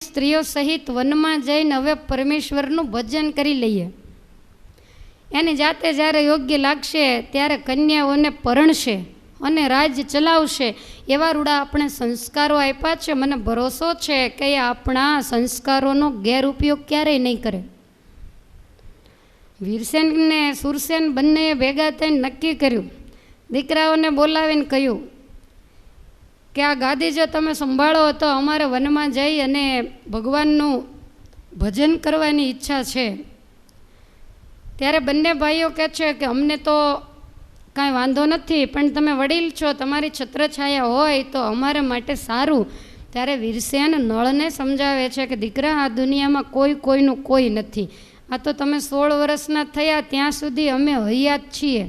સ્ત્રીઓ સહિત વનમાં જઈને હવે પરમેશ્વરનું ભજન કરી લઈએ. એની જાતે જ્યારે યોગ્ય લાગશે ત્યારે કન્યાઓને પરણશે અને રાજ્ય ચલાવશે. એવા રૂડા આપણે સંસ્કારો આપ્યા છે. મને ભરોસો છે કે એ આપણા સંસ્કારોનો ગેરઉપયોગ ક્યારેય નહીં કરે. વીરસેન ને સુરસેન બંનેએ ભેગા થઈને નક્કી કર્યું. દીકરાઓને બોલાવીને કહ્યું કે આ ગાદી જો તમે સંભાળો તો અમારે વનમાં જઈ અને ભગવાનનું ભજન કરવાની ઈચ્છા છે. ત્યારે બંને ભાઈઓ કહે છે કે અમને તો કાંઈ વાંધો નથી, પણ તમે વડીલ છો, તમારી છત્રછાયા હોય તો અમારે માટે સારું. ત્યારે વીરસેન નળને સમજાવે છે કે દીકરા, આ દુનિયામાં કોઈ કોઈનું કોઈ નથી. આ તો તમે 16 વર્ષના થયા ત્યાં સુધી અમે હયાત છીએ.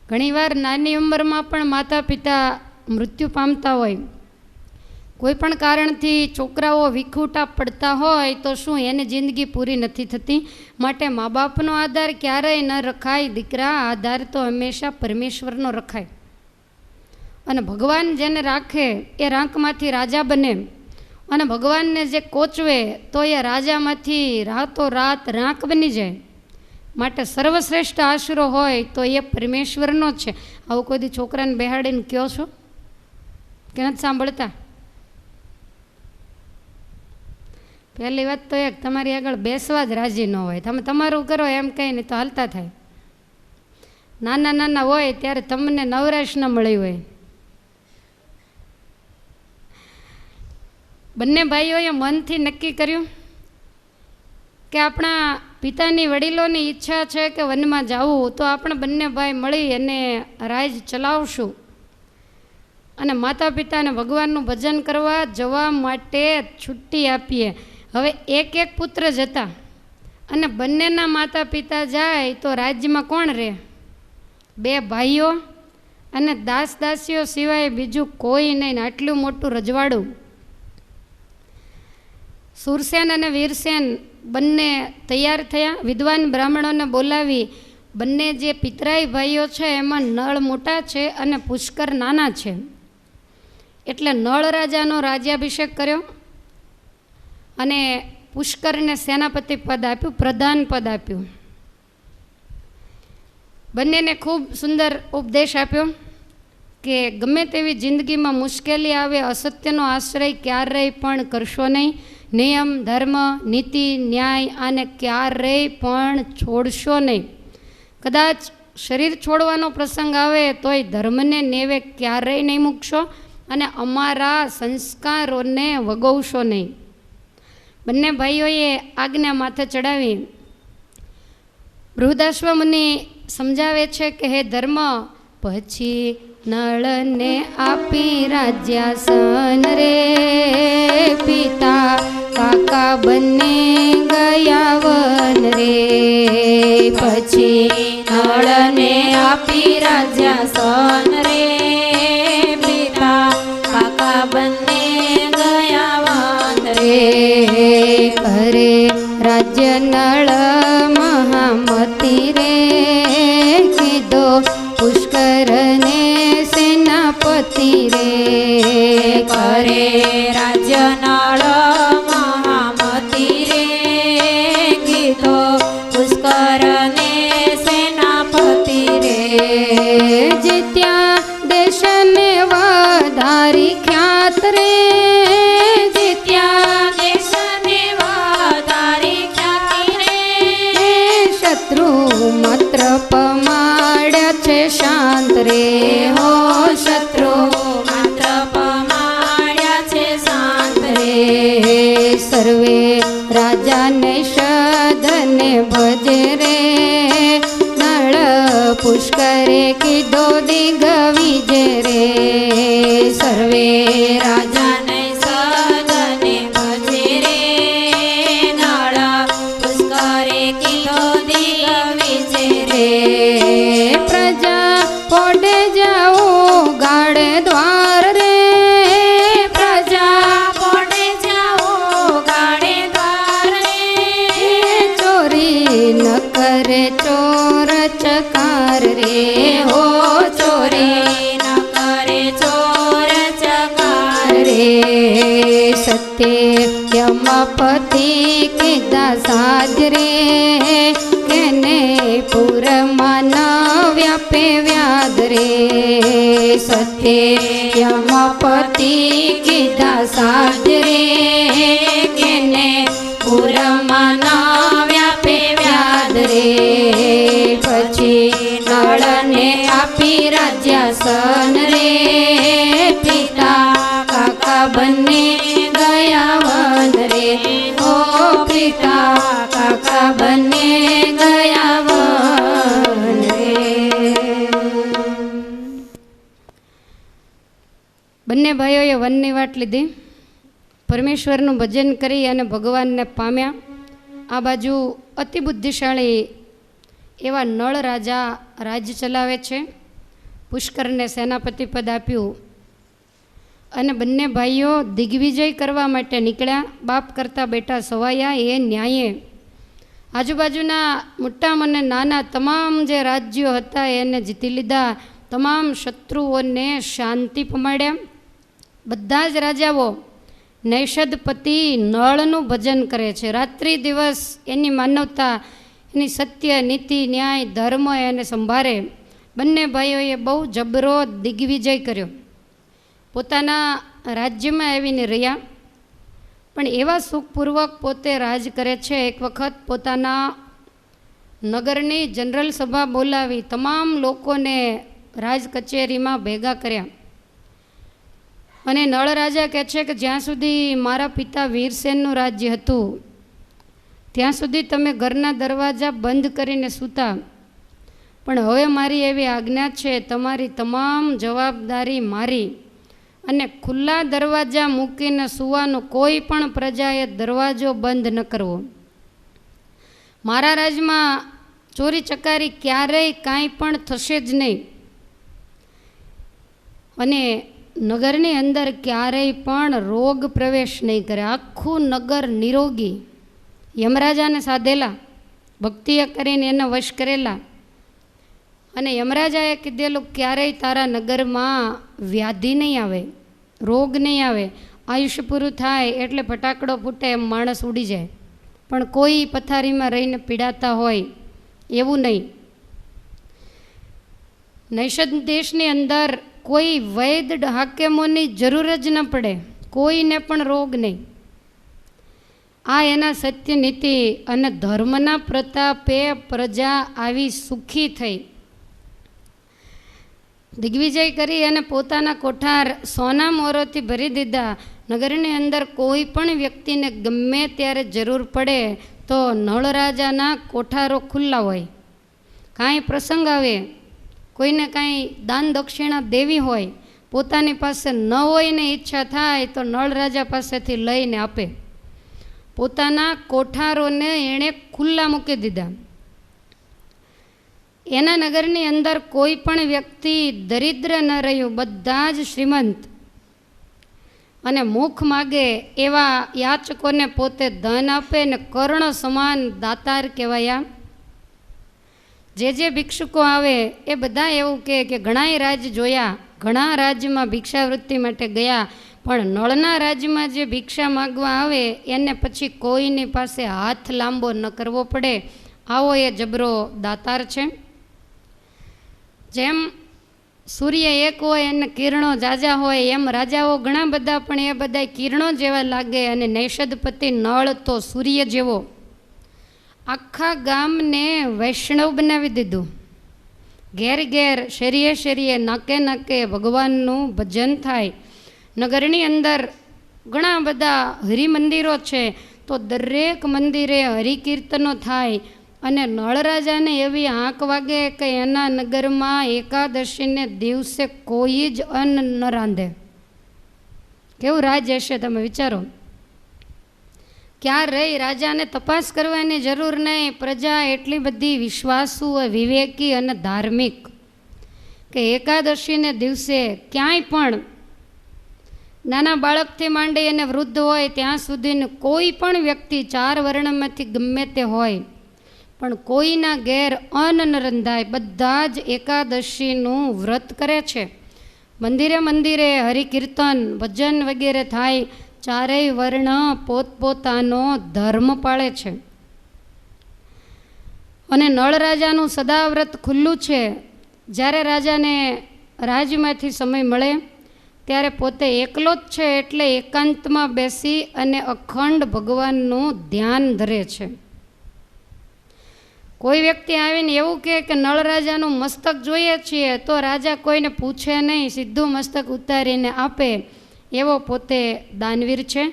ઘણીવાર નાની ઉંમરમાં પણ માતા પિતા મૃત્યુ પામતા હોય. કોઈ પણ કારણથી છોકરાઓ વિખૂટા પડતા હોય તો શું એની જિંદગી પૂરી નથી થતી? માટે મા બાપનો આધાર ક્યારેય ન રખાય દીકરા. આધાર તો હંમેશા પરમેશ્વરનો રખાય. અને ભગવાન જેને રાખે એ રાંકમાંથી રાજા બને, અને ભગવાનને જે કોચવે તો એ રાજામાંથી રાતોરાત રાંક બની જાય. માટે સર્વશ્રેષ્ઠ આશરો હોય તો એ પરમેશ્વરનો જ છે. આવું કોઈ દી છોકરાને બેહાડીને કહો છો કે નથી સાંભળતા? પહેલી વાત તો એક, તમારી આગળ બેસવા જ રાજી ન હોય. તમે તમારું કરો એમ કંઈ નહીં તો હાલતા થાય. નાના નાના હોય ત્યારે તમને નવરાશ ન મળી હોય. બંને ભાઈઓએ મનથી નક્કી કર્યું કે આપણા પિતાની વડીલોની ઈચ્છા છે કે વનમાં જવું, તો આપણે બંને ભાઈ મળી અને રાજ ચલાવશું અને માતા પિતાને ભગવાનનું ભજન કરવા જવા માટે છુટ્ટી આપીએ. હવે એક એક પુત્ર જતા અને બંનેના માતા પિતા જાય તો રાજ્યમાં કોણ રહે? 2 ભાઈઓ અને દાસ દાસીઓ સિવાય બીજું કોઈ નહીં. આટલું મોટું રજવાડું. સુરસેન અને વીરસેન બંને તૈયાર થયા. વિદ્વાન બ્રાહ્મણોને બોલાવી બંને જે પિતરાઈ ભાઈઓ છે એમાં નળ મોટા છે અને પુષ્કર નાના છે. એટલે નળ રાજાનો રાજ્યાભિષેક કર્યો અને પુષ્કરને સેનાપતિ પદ આપ્યું, પ્રધાન પદ આપ્યું. બંનેને ખૂબ સુંદર ઉપદેશ આપ્યો કે ગમે તેવી જિંદગીમાં મુશ્કેલી આવે, અસત્યનો આશ્રય ક્યારેય પણ કરશો નહીં. નિયમ, ધર્મ, નીતિ, ન્યાય આને ક્યારેય પણ છોડશો નહીં. કદાચ શરીર છોડવાનો પ્રસંગ આવે તોય ધર્મને નેવે ક્યારેય નહીં મૂકશો અને અમારા સંસ્કારોને વગોવશો નહીં. બંને ભાઈઓએ આજ્ઞા માથે ચડાવી. બૃહદાશ્વમુનિ સમજાવે છે કે હે ધર્મ, પછી નળને આપી રાજ્યાસન રે, પિતા કાકા બંને ગયા વન રે. પછી નળને આપી રાજ્યાસન રે, પિતા કાકા બંને ગયા વન રે. કરે રાજ્ય નળ મહામતી રે, કીધો પુષ્કરને સેનાપતિ રે. કરે રાજ્ય નળ મહામતી રે, કીધો પુષ્કરને સેનાપતિ રે. જીત્યા દેશને વધારી ખ્યાત રે, જીત્યા દેશને વધારી ખ્યાતિ રે. શત્રુ માત્ર પમાડ્યા છે શાંત રે. હો શત્રુ માત્ર પમાડ્યા છે શાંત રે. સર્વે રાજાને સદને ભજે રે, નળ પુષ્કરે કીધો દિગવિજય રે. સર્વે રાજાને સદને ભજે રે, નળ પુષ્કરે કીધો દિગવિજય રે. પ્રજા પોડે જાઓ ગાડે દ્વાર રે, પ્રજા પોડે જાઓ ગાડે દ્વાર રે. ચોરી ન કરે ચોર ચકાર રે. હો ચોરી ન કરે ચોર ચકાર રે સત્ય યમપતિ કીધા સાજરે કેને પુરમાં ન વ્યાપે વ્યાધ રે સત્ય યમપતિ કીધા સાજરે કેને પુરમાં ન વ્યાપે વ્યાધ રે પછી નળને આપી રાજ્યાસન રે પિતા કાકા બંને ગયા વન રે ઓ પિતા કાકા બંને ગયા વન રે. બંને ભાઈઓએ વનની વાટ લીધી, પરમેશ્વરનું ભજન કરી અને ભગવાનને પામ્યા. આ બાજુ અતિ બુદ્ધિશાળી એવા નળ રાજા રાજ્ય ચલાવે છે. પુષ્કરને સેનાપતિ પદ આપ્યું અને બંને ભાઈઓ દિગ્વિજય કરવા માટે નીકળ્યા. બાપ કરતાં બેટા સવાયા એ ન્યાયે આજુબાજુના મોટા અને નાના તમામ જે રાજ્યો હતા એને જીતી લીધા. તમામ શત્રુઓને શાંતિ પમાડ્યા. બધા જ રાજાઓ નૈષદપતિ નળનું ભજન કરે છે. રાત્રિ દિવસ એની માનવતા, એની સત્ય, નીતિ, ન્યાય, ધર્મ એને સંભાળે. બંને ભાઈઓએ બહુ જબરો દિગ્વિજય કર્યો. પોતાના રાજ્યમાં આવીને રહ્યા, પણ એવા સુખપૂર્વક પોતે રાજ કરે છે. એક વખત પોતાના નગરની જનરલ સભા બોલાવી તમામ લોકોને રાજ કચેરીમાં ભેગા કર્યા અને નળ રાજા કહે છે કે જ્યાં સુધી મારા પિતા વીરસેનનું રાજ્ય હતું ત્યાં સુધી તમે ઘરના દરવાજા બંધ કરીને સૂતા, પણ હવે મારી એવી આજ્ઞા છે, તમારી તમામ જવાબદારી મારી અને ખુલ્લા દરવાજા મૂકીને સૂવાનું. કોઈ પણ પ્રજાએ દરવાજો બંધ ન કરવો. મારા રાજમાં ચોરી ચકારી ક્યારેય કાંઈ પણ થશે જ નહીં અને નગરની અંદર ક્યારેય પણ રોગ પ્રવેશ નહીં કરે. આખું નગર નિરોગી. યમરાજાને સાધેલા, ભક્તિએ કરીને એને વશ કરેલા અને યમરાજાએ કીધેલું ક્યારેય તારા નગરમાં વ્યાધિ નહીં આવે, રોગ નહીં આવે. આયુષ્ય પૂરું થાય એટલે ફટાકડો ફૂટે એમ માણસ ઉડી જાય, પણ કોઈ પથારીમાં રહીને પીડાતા હોય એવું નહીં. નૈષદ દેશની અંદર કોઈ વૈદ હાકેમોની જરૂર જ ન પડે, કોઈને પણ રોગ નહીં. આ એના સત્ય નીતિ અને ધર્મના પ્રતાપે પ્રજા આવી સુખી થઈ. દિગ્વિજય કરી અને પોતાના કોઠાર સોના મોરોથી ભરી દીધા. નગરની અંદર કોઈ પણ વ્યક્તિને ગમે ત્યારે જરૂર પડે તો નળ રાજાના કોઠારો ખુલ્લા હોય. કાંઈ પ્રસંગ આવે, કોઈને કાંઈ દાન દક્ષિણા દેવી હોય, પોતાની પાસે ન હોય ને ઈચ્છા થાય તો નળ રાજા પાસેથી લઈને આપે. પોતાના કોઠારોને એણે ખુલ્લા મૂકી દીધા. એના નગરની અંદર કોઈ પણ વ્યક્તિ દરિદ્ર ન રહ્યું, બધા જ શ્રીમંત અને મુખ માગે એવા યાચકોને પોતે ધન આપે ને કર્ણ સમાન દાતાર કહેવાયા. જે ભિક્ષુકો આવે એ બધા એવું કહે કે ઘણાય રાજ જોયા, ઘણા રાજ્યમાં ભિક્ષાવૃત્તિ માટે ગયા, પણ નળના રાજ્યમાં જે ભિક્ષા માગવા આવે એને પછી કોઈની પાસે હાથ લાંબો ન કરવો પડે. આવો એ જબરો દાતાર છે. જેમ સૂર્ય એક હોય અને કિરણો જાજા હોય, એમ રાજાઓ ઘણા બધા, પણ એ બધા કિરણો જેવા લાગે. અને નૈષદપતિ નળ તો સૂર્ય જેવો. આખા ગામને વૈષ્ણવ બનાવી દીધું. ઘેર ઘેર, શેરીએ શેરીએ, નાકે નાકે ભગવાનનું ભજન થાય. નગરની અંદર ઘણા બધા હરિમંદિરો છે, તો દરેક મંદિરે હરિકીર્તનો થાય. અને નળરાજાને એવી આંક વાગે કે એના નગરમાં એકાદશીને દિવસે કોઈ જ અન્ન ન રાંધે. કેવું રાજ હશે તમે વિચારો. ક્યાં રહી, રાજાને તપાસ કરવાની જરૂર નહીં. પ્રજા એટલી બધી વિશ્વાસુ, વિવેકી અને ધાર્મિક કે એકાદશીને દિવસે ક્યાંય પણ નાના બાળકથી માંડી અને વૃદ્ધ હોય ત્યાં સુધીને કોઈ પણ વ્યક્તિ 4 વર્ણમાંથી ગમે તે હોય, પણ કોઈના ઘેર અન્ન ન રંધાય. બધા જ એકાદશીનું વ્રત કરે છે. મંદિરે મંદિરે હરિકીર્તન, ભજન વગેરે થાય. ચારેય વર્ણ પોતપોતાનો ધર્મ પાળે છે. અને નળ રાજાનું સદાવ્રત ખુલ્લું છે. જ્યારે રાજાને રાજમાંથી સમય મળે ત્યારે પોતે એકલો જ છે એટલે એકાંતમાં બેસી અને અખંડ ભગવાનનું ધ્યાન ધરે છે. કોઈ વ્યક્તિ આવીને એવું કહે કે નળ રાજાનું મસ્તક જોઈએ છીએ તો રાજા કોઈને પૂછે નહીં, સીધું મસ્તક ઉતારીને આપે એવો પોતે દાનવીર છે.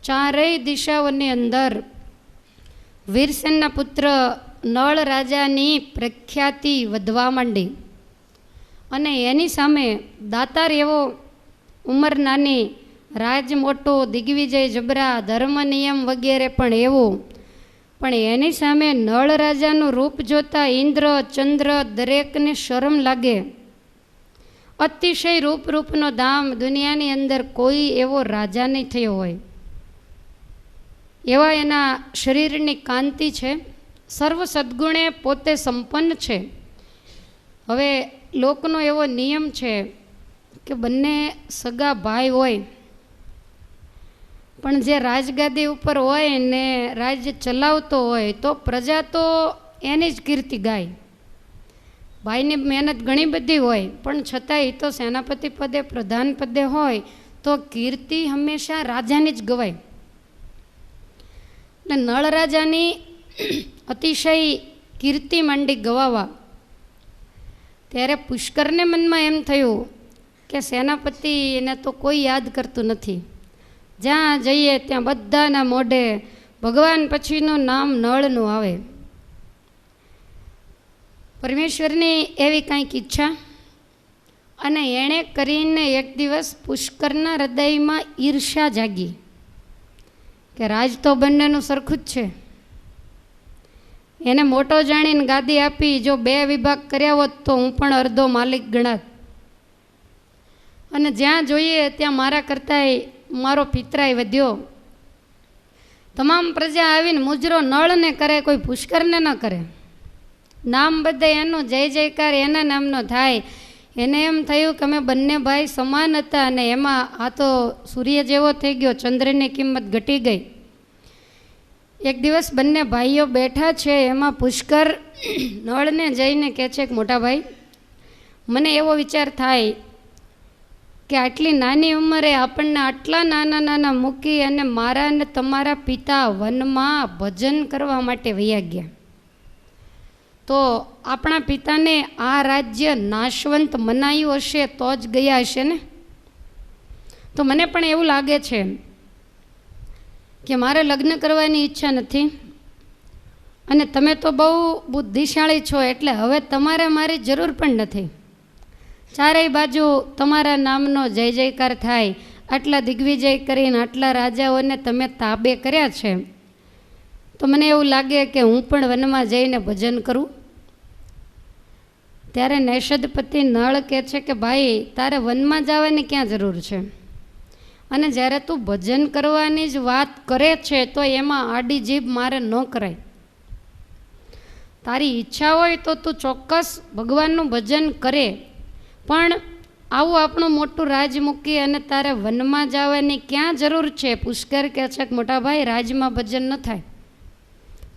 ચારેય દિશાઓની અંદર વીરસેનના પુત્ર નળ રાજાની પ્રખ્યાતિ વધવા માંડી અને એની સામે દાતાર એવો ઉંમર નાની, રાજ મોટો, દિગ્વિજય જબરા, ધર્મ નિયમ વગેરે પણ એવું. પણ એની સામે નળ રાજાનું રૂપ જોતા ઇન્દ્ર ચંદ્ર દરેકને શરમ લાગે. અતિશય રૂપનો ધામ દુનિયાની અંદર કોઈ એવો રાજા નહીં થયો હોય એવા એના શરીરની કાંતિ છે. સર્વ સદ્ગુણે પોતે સંપન્ન છે. હવે લોકનો એવો નિયમ છે કે બંને સગા ભાઈ હોય પણ જે રાજગાદી ઉપર હોય ને રાજ્ય ચલાવતો હોય તો પ્રજા તો એની જ કીર્તિ ગાય. ભાઈની મહેનત ઘણી બધી હોય પણ છતાંય તો સેનાપતિ પદે પ્રધાન પદે હોય તો કીર્તિ હંમેશા રાજાની જ ગવાય. એટલે નળ રાજાની અતિશય કીર્તિ માંડી ગવાવા ત્યારે પુષ્કરને મનમાં એમ થયું કે સેનાપતિ એને તો કોઈ યાદ કરતું નથી. જ્યાં જઈએ ત્યાં બધાના મોઢે ભગવાન પછીનું નામ નળનું આવે. પરમેશ્વરની એવી કંઈક ઈચ્છા અને એણે કરીને એક દિવસ પુષ્કરના હૃદયમાં ઈર્ષા જાગી કે રાજ તો બંનેનું સરખું જ છે. એને મોટો જાણીને ગાદી આપી જો 2 વિભાગ કર્યા હોત તો હું પણ અડધો માલિક ગણાત અને જ્યાં જોઈએ ત્યાં મારા કરતાંય મારો પિતરાય વધ્યો. તમામ પ્રજા આવીને મુજરો નળને કરે, કોઈ પુષ્કરને ન કરે. નામ બધે એનું, જય જયકાર એના નામનો થાય. એને એમ થયું કે અમે બંને ભાઈ સમાન હતા અને એમાં આ તો સૂર્ય જેવો થઈ ગયો, ચંદ્રની કિંમત ઘટી ગઈ. એક દિવસ બંને ભાઈઓ બેઠા છે એમાં પુષ્કર નળને જઈને કહે છે કે મોટા ભાઈ, મને એવો વિચાર થાય કે આટલી નાની ઉંમરે આપણને આટલા નાના મૂકી અને મારા અને તમારા પિતા વનમાં ભજન કરવા માટે વયા ગયા તો આપણા પિતાને આ રાજ્ય નાશવંત મનાયું હશે તો જ ગયા હશે ને. તો મને પણ એવું લાગે છે કે મારે લગ્ન કરવાની ઈચ્છા નથી અને તમે તો બહુ બુદ્ધિશાળી છો એટલે હવે તમારે મારી જરૂર પણ નથી. ચારેય બાજુ તમારા નામનો જય જયકાર થાય. આટલા દિગ્વિજય કરીને આટલા રાજાઓને તમે તાબે કર્યા છે તો મને એવું લાગે કે હું પણ વનમાં જઈને ભજન કરું. ત્યારે નૈષદપતિ નળ કહે છે કે ભાઈ તારે વનમાં જવાની ક્યાં જરૂર છે અને જ્યારે તું ભજન કરવાની જ વાત કરે છે તો એમાં આડી જીભ મારે ન કરાય. તારી ઈચ્છા હોય તો તું ચોક્કસ ભગવાનનું ભજન કરે પણ આવું આપણું મોટું રાજ મૂકી અને તારે વનમાં જવાની ક્યાં જરૂર છે. પુષ્કર કહે છે કે મોટા ભાઈ રાજમાં ભજન ન થાય.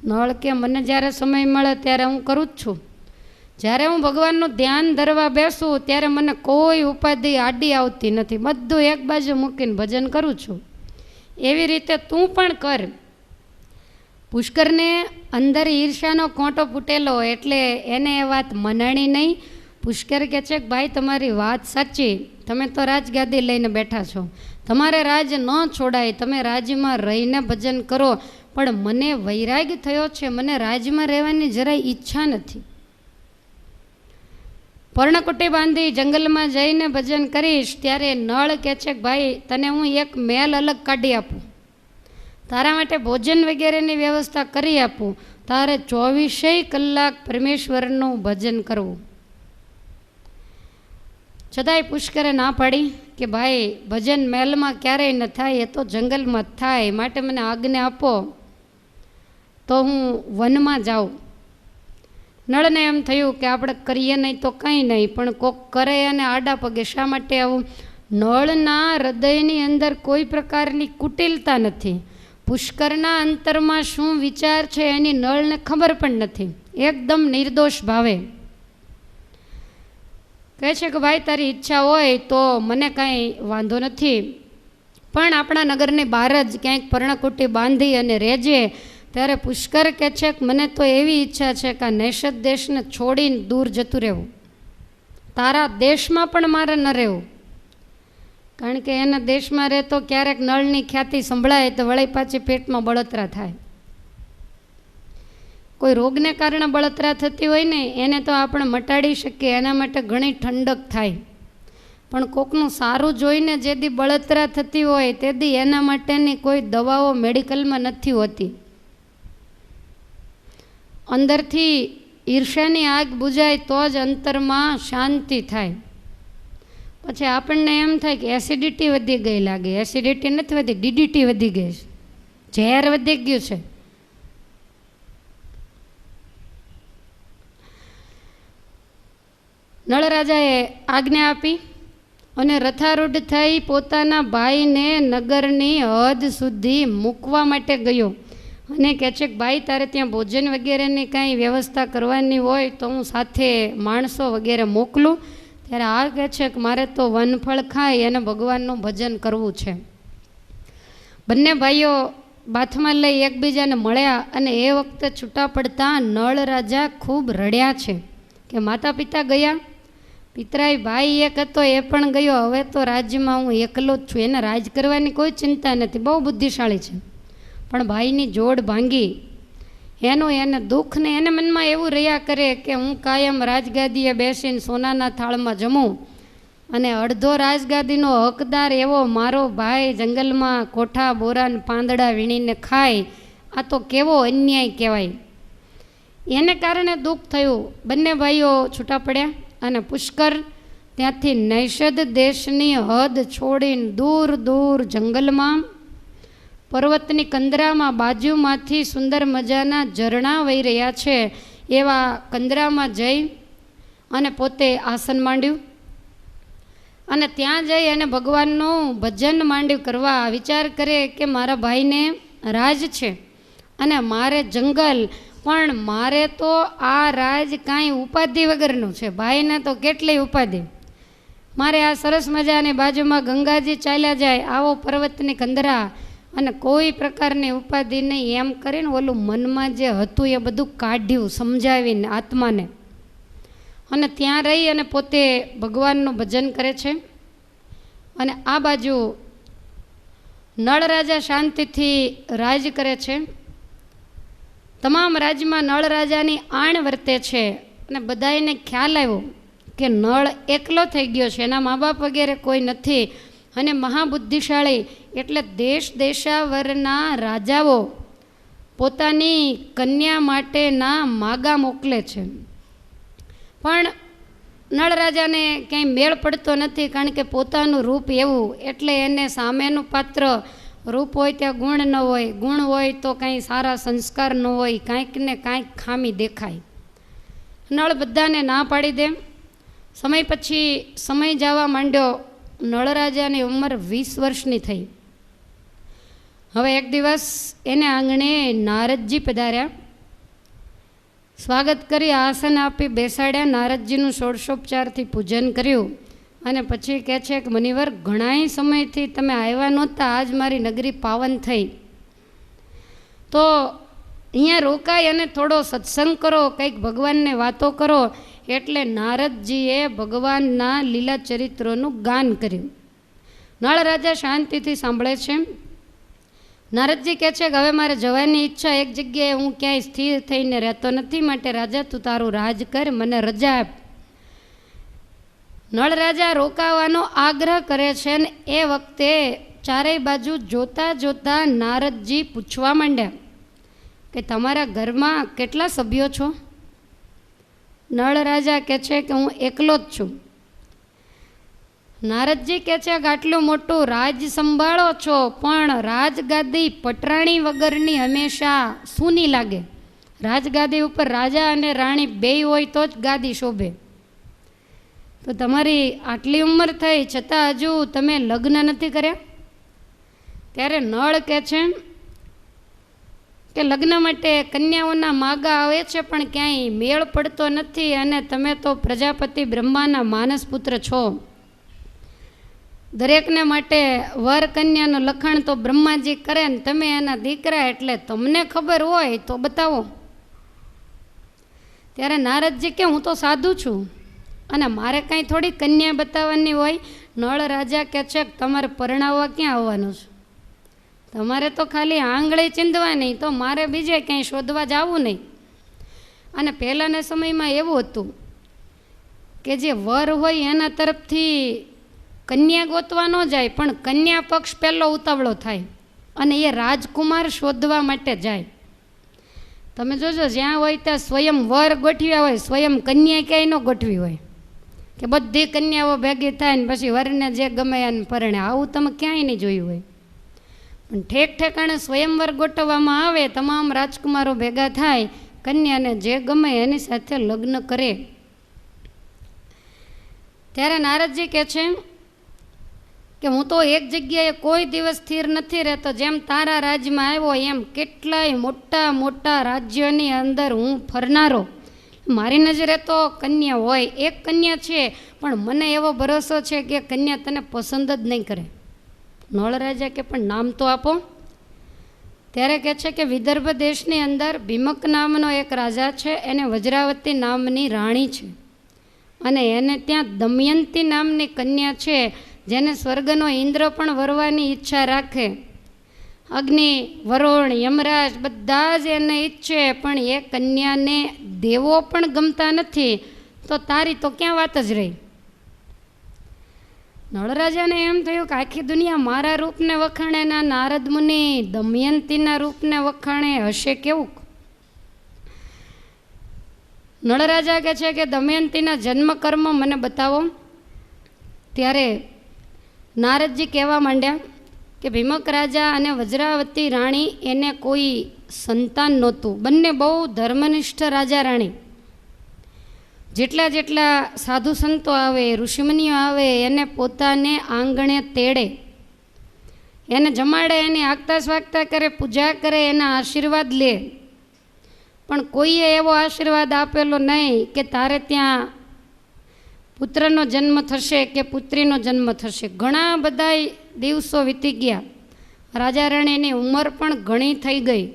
નળ કે મને જ્યારે સમય મળે ત્યારે હું કરું જ છું. જ્યારે હું ભગવાનનું ધ્યાન ધરવા બેસું ત્યારે મને કોઈ ઉપાધિ આડી આવતી નથી. બધું એક બાજુ મૂકીને ભજન કરું છું. એવી રીતે તું પણ કર. પુષ્કરને અંદર ઈર્ષાનો કોંટો ફૂટેલો એટલે એને એ વાત મનાણી નહીં. પુષ્કર કહે છે કે ભાઈ તમારી વાત સાચી, તમે તો રાજગાદી લઈને બેઠા છો, તમારે રાજ ન છોડાય, તમે રાજમાં રહીને ભજન કરો પણ મને વૈરાગ થયો છે, મને રાજમાં રહેવાની જરાય ઈચ્છા નથી. પર્ણકુટી બાંધી જંગલમાં જઈને ભજન કરીશ. ત્યારે નળ કહે છે કે ભાઈ તને હું એક મહેલ અલગ કાઢી આપું, તારા માટે ભોજન વગેરેની વ્યવસ્થા કરી આપું, તારે 24 કલાક પરમેશ્વરનું ભજન કરવું. છતાંય પુષ્કરે ના પાડી કે ભાઈ ભજન મહેલમાં ક્યારેય ન થાય, એ તો જંગલમાં જ થાય, માટે મને આજ્ઞા આપો તો હું વનમાં જાઉં. નળને એમ થયું કે આપણે કરીએ નહીં તો કંઈ નહીં પણ કોક કરે અને આડા પગે શા માટે આવું. નળના હૃદયની અંદર કોઈ પ્રકારની કુટિલતા નથી. પુષ્કરના અંતરમાં શું વિચાર છે એની નળને ખબર પણ નથી. એકદમ નિર્દોષ ભાવે કહે છે કે ભાઈ તારી ઈચ્છા હોય તો મને કાંઈ વાંધો નથી, પણ આપણા નગરની બહાર જ ક્યાંક પર્ણકુટી બાંધી અને રહેજે. ત્યારે પુષ્કર કહે છે કે મને તો એવી ઈચ્છા છે કે આ નૈષદ દેશને છોડીને દૂર જતું રહેવું. તારા દેશમાં પણ મારે ન રહેવું, કારણ કે એના દેશમાં રહેતો ક્યારેક નળની ખ્યાતિ સંભળાય તો વળી પાછી પેટમાં બળતરા થાય. કોઈ રોગને કારણે બળતરા થતી હોય ને એને તો આપણે મટાડી શકીએ, એના માટે ઘણી ઠંડક થાય. પણ કોકનું સારું જોઈને જે દી બળતરા થતી હોય તે દી એના માટેની કોઈ દવાઓ મેડિકલમાં નથી હોતી. અંદરથી ઈર્ષ્યાની આગ બુજાય તો જ અંતરમાં શાંતિ થાય. પછી આપણને એમ થાય કે એસિડિટી વધી ગઈ લાગે. એસિડિટી નથી વધી, ડીડીટી વધી ગઈ છે, ઝેર વધી ગયું છે. નળરાજાએ આજ્ઞા આપી અને રથારૂઢ થઈ પોતાના ભાઈને નગરની હદ સુધી મૂકવા માટે ગયો. અને કહે છે કે ભાઈ તારે ત્યાં ભોજન વગેરેની કાંઈ વ્યવસ્થા કરવાની હોય તો હું સાથે માણસો વગેરે મોકલું. ત્યારે આ કહે છે કે મારે તો વનફળ ખાઈ અને ભગવાનનું ભજન કરવું છે. બંને ભાઈઓ બાથમાં લઈ એકબીજાને મળ્યા અને એ વખતે છૂટા પડતા નળ રાજા ખૂબ રડ્યા છે કે માતા પિતા ગયા, પિતરાઈ ભાઈ એક હતો એ પણ ગયો, હવે તો રાજ્યમાં હું એકલો જ છું. એને રાજ કરવાની કોઈ ચિંતા નથી, બહુ બુદ્ધિશાળી છે, પણ ભાઈની જોડ ભાંગી એનું એને દુઃખ ને એને મનમાં એવું રહ્યા કરે કે હું કાયમ રાજગાદીએ બેસીને સોનાના થાળમાં જમું અને અડધો રાજગાદીનો હકદાર એવો મારો ભાઈ જંગલમાં કોઠા બોરાન પાંદડા વીણીને ખાય, આ તો કેવો અન્યાય કહેવાય. એને કારણે દુઃખ થયું. બંને ભાઈઓ છૂટા પડ્યા અને પુષ્કર ત્યાંથી નૈષદ દેશની હદ છોડીને દૂર દૂર જંગલમાં પર્વતની કંદરામાં બાજુમાંથી સુંદર મજાના ઝરણા વહી રહ્યા છે એવા કંદરામાં જઈ અને પોતે આસન માંડ્યું અને ત્યાં જઈ અને ભગવાનનું ભજન માંડ્યું કરવા. વિચાર કરે કે મારા ભાઈને રાજ છે અને મારે જંગલ, પણ મારે તો આ રાજ કાંઈ ઉપાધિ વગરનું છે. ભાઈને તો કેટલી ઉપાધિ. મારે આ સરસ મજાની બાજુમાં ગંગાજી ચાલ્યા જાય આવો પર્વતની કંદરા અને કોઈ પ્રકારની ઉપાધિ નહીં, એમ કરીને ઓલું મનમાં જે હતું એ બધું કાઢ્યું સમજાવીને આત્માને, અને ત્યાં રહી અને પોતે ભગવાનનું ભજન કરે છે. અને આ બાજુ નળ રાજા શાંતિથી રાજ કરે છે. તમામ રાજ્યમાં નળ રાજાની આણ વર્તે છે અને બધાને ખ્યાલ આવ્યો કે નળ એકલો થઈ ગયો છે, એના મા બાપ વગેરે કોઈ નથી અને મહાબુદ્ધિશાળી, એટલે દેશ દેશાવરના રાજાઓ પોતાની કન્યા માટેના માગા મોકલે છે. પણ નળ રાજાને ક્યાંય મેળ પડતો નથી, કારણ કે પોતાનું રૂપ એવું, એટલે એને સામેનું પાત્ર રૂપ હોય ત્યાં ગુણ ન હોય, ગુણ હોય તો કાંઈ સારા સંસ્કાર ન હોય, કાંઈક ને કાંઈક ખામી દેખાય. નળ બધાને ના પાડી દે. સમય પછી સમય જવા માંડ્યો. નળ રાજાની ઉંમર 20 વર્ષની થઈ. હવે એક દિવસ એને આંગણે નારદજી પધાર્યા. સ્વાગત કરી આસન આપી બેસાડ્યા. નારદજીનું ષોડશોપચારથી પૂજન કર્યું અને પછી કહે છે કે મુનિવર, ઘણાય સમયથી તમે આવ્યા નહોતા, આજ મારી નગરી પાવન થઈ, તો અહીંયા રોકાઈ અને થોડો સત્સંગ કરો, કંઈક ભગવાનને વાતો કરો. એટલે નારદજીએ ભગવાનના લીલા ચરિત્રોનું ગાન કર્યું. નળ રાજા શાંતિથી સાંભળે છે. નારદજી કહે છે કે હવે મારે જવાની ઈચ્છા, એક જગ્યાએ હું ક્યાંય સ્થિર થઈને રહેતો નથી, માટે રાજા તું તારું રાજ કર, મને રજા આપ. નળ રાજા રોકાવાનો આગ્રહ કરે છે અને એ વખતે ચારેય બાજુ જોતા જોતા નારદજી પૂછવા માંડ્યા કે તમારા ઘરમાં કેટલા સભ્યો છો? નળ રાજા કહે છે કે હું એકલો જ છું. નારદજી કહે છે કે આટલું મોટું રાજ સંભાળો છો, પણ રાજગાદી પટરાણી વગરની હંમેશા સૂની લાગે. રાજગાદી ઉપર રાજા અને રાણી બેય હોય તો જ ગાદી શોભે. તો તમારી આટલી ઉંમર થઈ છતાં હજુ તમે લગ્ન નથી કર્યા? ત્યારે નળ કહે છે કે લગ્ન માટે કન્યાઓના માગા આવે છે પણ ક્યાંય મેળ પડતો નથી, અને તમે તો પ્રજાપતિ બ્રહ્માના માનસ પુત્ર છો. દરેકને માટે વર કન્યાનું લખાણ તો બ્રહ્માજી કરે ને તમે એના દીકરા, એટલે તમને ખબર હોય તો બતાવો. ત્યારે નારદજી કે હું તો સાધુ છું અને મારે કાંઈ થોડી કન્યા બતાવવાની હોય. નળ રાજા કહે છે કે તમારે પરણાવવા ક્યાં આવવાનું છે? તમારે તો ખાલી આંગળી ચીંધવાની, તો મારે બીજે ક્યાંય શોધવા જવું નહીં. અને પહેલાંના સમયમાં એવું હતું કે જે વર હોય એના તરફથી કન્યા ગોતવા ન જાય, પણ કન્યા પક્ષ પહેલો ઉતાવળો થાય અને એ રાજકુમાર શોધવા માટે જાય. તમે જોજો જ્યાં હોય ત્યાં સ્વયં વર ગોઠવ્યા હોય, સ્વયં કન્યા ક્યાંય ન ગોઠવી હોય કે બધી કન્યાઓ ભેગી થાય ને પછી વરને જે ગમે એને પરણે. આવું તમે ક્યાંય નહીં જોયું હોય. પણ ઠેક ઠેકાણે સ્વયંવર ગોઠવવામાં આવે, તમામ રાજકુમારો ભેગા થાય, કન્યાને જે ગમે એની સાથે લગ્ન કરે. ત્યારે નારદજી કહે છે કે હું તો એક જગ્યાએ કોઈ દિવસ સ્થિર નથી રહેતો. જેમ તારા રાજ્યમાં આવ્યો એમ કેટલાય મોટા મોટા રાજ્યોની અંદર હું ફરનારો. મારી નજરે તો કન્યા હોય, એક કન્યા છે, પણ મને એવો ભરોસો છે કે કન્યા તને પસંદ જ નહીં કરે. નળ રાજા કે પણ નામ તો આપો. ત્યારે કહે છે કે વિદર્ભ દેશની અંદર ભીમક નામનો એક રાજા છે, એને વજ્રાવતી નામની રાણી છે, અને એને ત્યાં દમયંતી નામની કન્યા છે, જેને સ્વર્ગનો ઇન્દ્ર પણ વરવાની ઈચ્છા રાખે. અગ્નિ, વરુણ, યમરાજ બધા જ એને ઈચ્છે, પણ એ કન્યાને દેવો પણ ગમતા નથી. તો તારી તો ક્યાં વાત જ રહી. નળરાજાને એમ થયું કે આખી દુનિયા મારા રૂપને વખાણે, ના નારદ મુનિ દમયંતીના રૂપને વખાણે, હશે કેવું? નળરાજા કહે છે કે દમયંતીના જન્મ કર્મ મને બતાવો. ત્યારે નારદજી કહેવા માંડ્યા કે ભીમક રાજા અને વજ્રાવતી રાણી એને કોઈ સંતાન નહોતું. બંને બહુ ધર્મનિષ્ઠ રાજા રાણી. જેટલા જેટલા સાધુ સંતો આવે, ઋષિમુનિઓ આવે, એને પોતાને આંગણે તેડે, એને જમાડે, એની આગતા સ્વાગતા કરે, પૂજા કરે, એના આશીર્વાદ લે. પણ કોઈએ એવો આશીર્વાદ આપેલો નહીં કે તારે ત્યાં પુત્રનો જન્મ થશે કે પુત્રીનો જન્મ થશે. ઘણા બધા દિવસો વીતી ગયા. રાજા રાણીની ઉંમર પણ ઘણી થઈ ગઈ.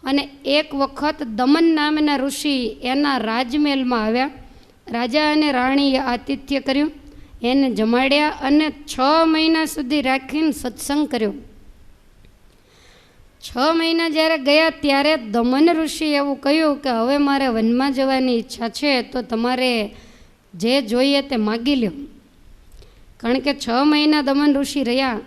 અને એક વખત દમન નામના ઋષિ એના રાજમહેલમાં આવ્યા. રાજા અને રાણીએ આતિથ્ય કર્યું, એને જમાડ્યા અને 6 મહિના સુધી રાખીને સત્સંગ કર્યો. 6 મહિના જ્યારે ગયા ત્યારે દમન ઋષિ એવું કહ્યું કે હવે મારે વનમાં જવાની ઈચ્છા છે, તો તમારે જે જોઈએ તે માગી લ્યો. કારણ કે 6 મહિના દમન ઋષિ રહ્યા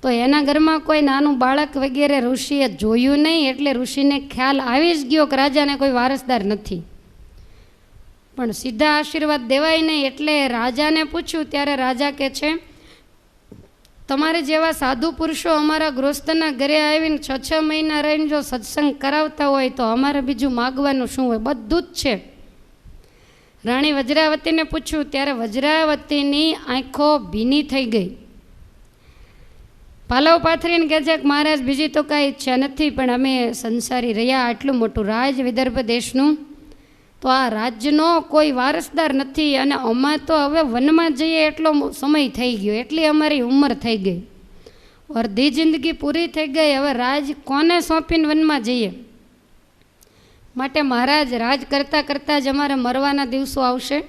તો એના ઘરમાં કોઈ નાનું બાળક વગેરે ઋષિએ જોયું નહીં, એટલે ઋષિને ખ્યાલ આવી જ ગયો કે રાજાને કોઈ વારસદાર નથી. પણ સીધા આશીર્વાદ દેવાય નહીં, એટલે રાજાને પૂછ્યું. ત્યારે રાજા કહે છે તમારે જેવા સાધુ પુરુષો અમારા ગૃહસ્થના ઘરે આવીને 6 મહિના રહીને જો સત્સંગ કરાવતા હોય તો અમારે બીજું માગવાનું શું હોય? બધું જ છે. રાણી વજ્રાવતીને પૂછ્યું. ત્યારે વજ્રાવતીની આંખો ભીની થઈ ગઈ. પાલવ પાથરીને કહે છે કે મહારાજ બીજી તો કાંઈ ઈચ્છા નથી, પણ અમે સંસારી રહ્યા, આટલું મોટું રાજ વિદર્ભ દેશનું, તો આ રાજ્યનો કોઈ વારસદાર નથી, અને અમે તો હવે વનમાં જઈએ એટલો સમય થઈ ગયો, એટલી અમારી ઉંમર થઈ ગઈ, અડધી જિંદગી પૂરી થઈ ગઈ, હવે રાજ કોને સોંપીને વનમાં જઈએ? માટે મહારાજ રાજ કરતાં કરતાં જ અમારે મરવાના દિવસો આવશે.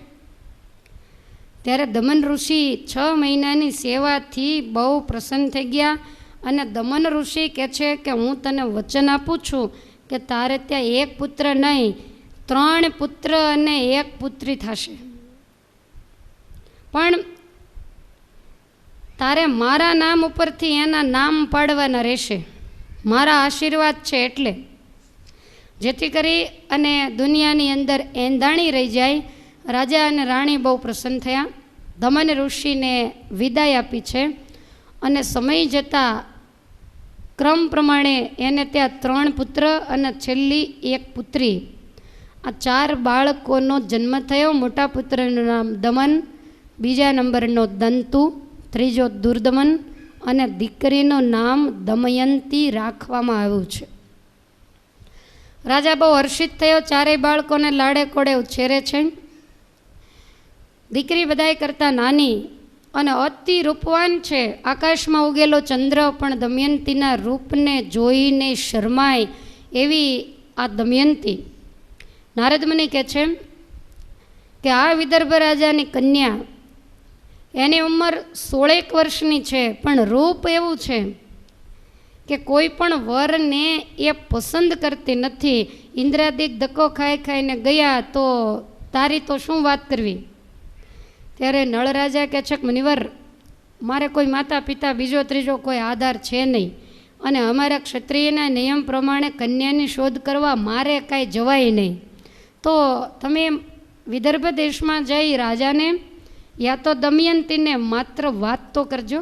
ત્યારે દમન ઋષિ 6 મહિનાની સેવાથી બહુ પ્રસન્ન થઈ ગયા. અને દમન ઋષિ કહે છે કે હું તને વચન આપું છું કે તારે ત્યાં એક પુત્ર નહીં, 3 પુત્ર અને 1 પુત્રી થશે. પણ તારે મારા નામ ઉપરથી એના નામ પાડવાના રહેશે, મારા આશીર્વાદ છે એટલે, જેથી કરી અને દુનિયાની અંદર એંધાણી રહી જાય. રાજા અને રાણી બહુ પ્રસન્ન થયા. દમન ઋષિને વિદાય આપી છે. અને સમય જતાં ક્રમ પ્રમાણે એને ત્યાં 3 પુત્ર અને છેલ્લી 1 પુત્રી, આ 4 બાળકોનો જન્મ થયો. મોટા પુત્રનું નામ દમન, બીજા નંબરનો દંતુ, ત્રીજો દુર્દમન અને દીકરીનું નામ દમયંતી રાખવામાં આવ્યું છે. રાજા બહુ હર્ષિત થયો, 4 બાળકોને લાડે કોડે ઉછેરે છે. દીકરી બધાય કરતાં નાની અને અતિ રૂપવાન છે. આકાશમાં ઉગેલો ચંદ્ર પણ દમયંતીના રૂપને જોઈને શરમાય એવી આ દમયંતી. નારદ મુનિ કહે છે કે આ વિદર્ભ રાજાની કન્યા, એની ઉંમર 16 વર્ષની છે, પણ રૂપ એવું છે કે કોઈ પણ વરને એ પસંદ કરતી નથી. ઇન્દ્રાદિક ધક્કો ખાઈ ખાઈને ગયા, તો તારી તો શું વાત કરવી. ત્યારે નળ રાજા કહે છે કે મુનિવર, મારે કોઈ માતા પિતા બીજો ત્રીજો કોઈ આધાર છે નહીં, અને અમારા ક્ષત્રિયના નિયમ પ્રમાણે કન્યાની શોધ કરવા મારે કાંઈ જવાય નહીં. તો તમે વિદર્ભ દેશમાં જઈ રાજાને યા તો દમયંતીને માત્ર વાત તો કરજો.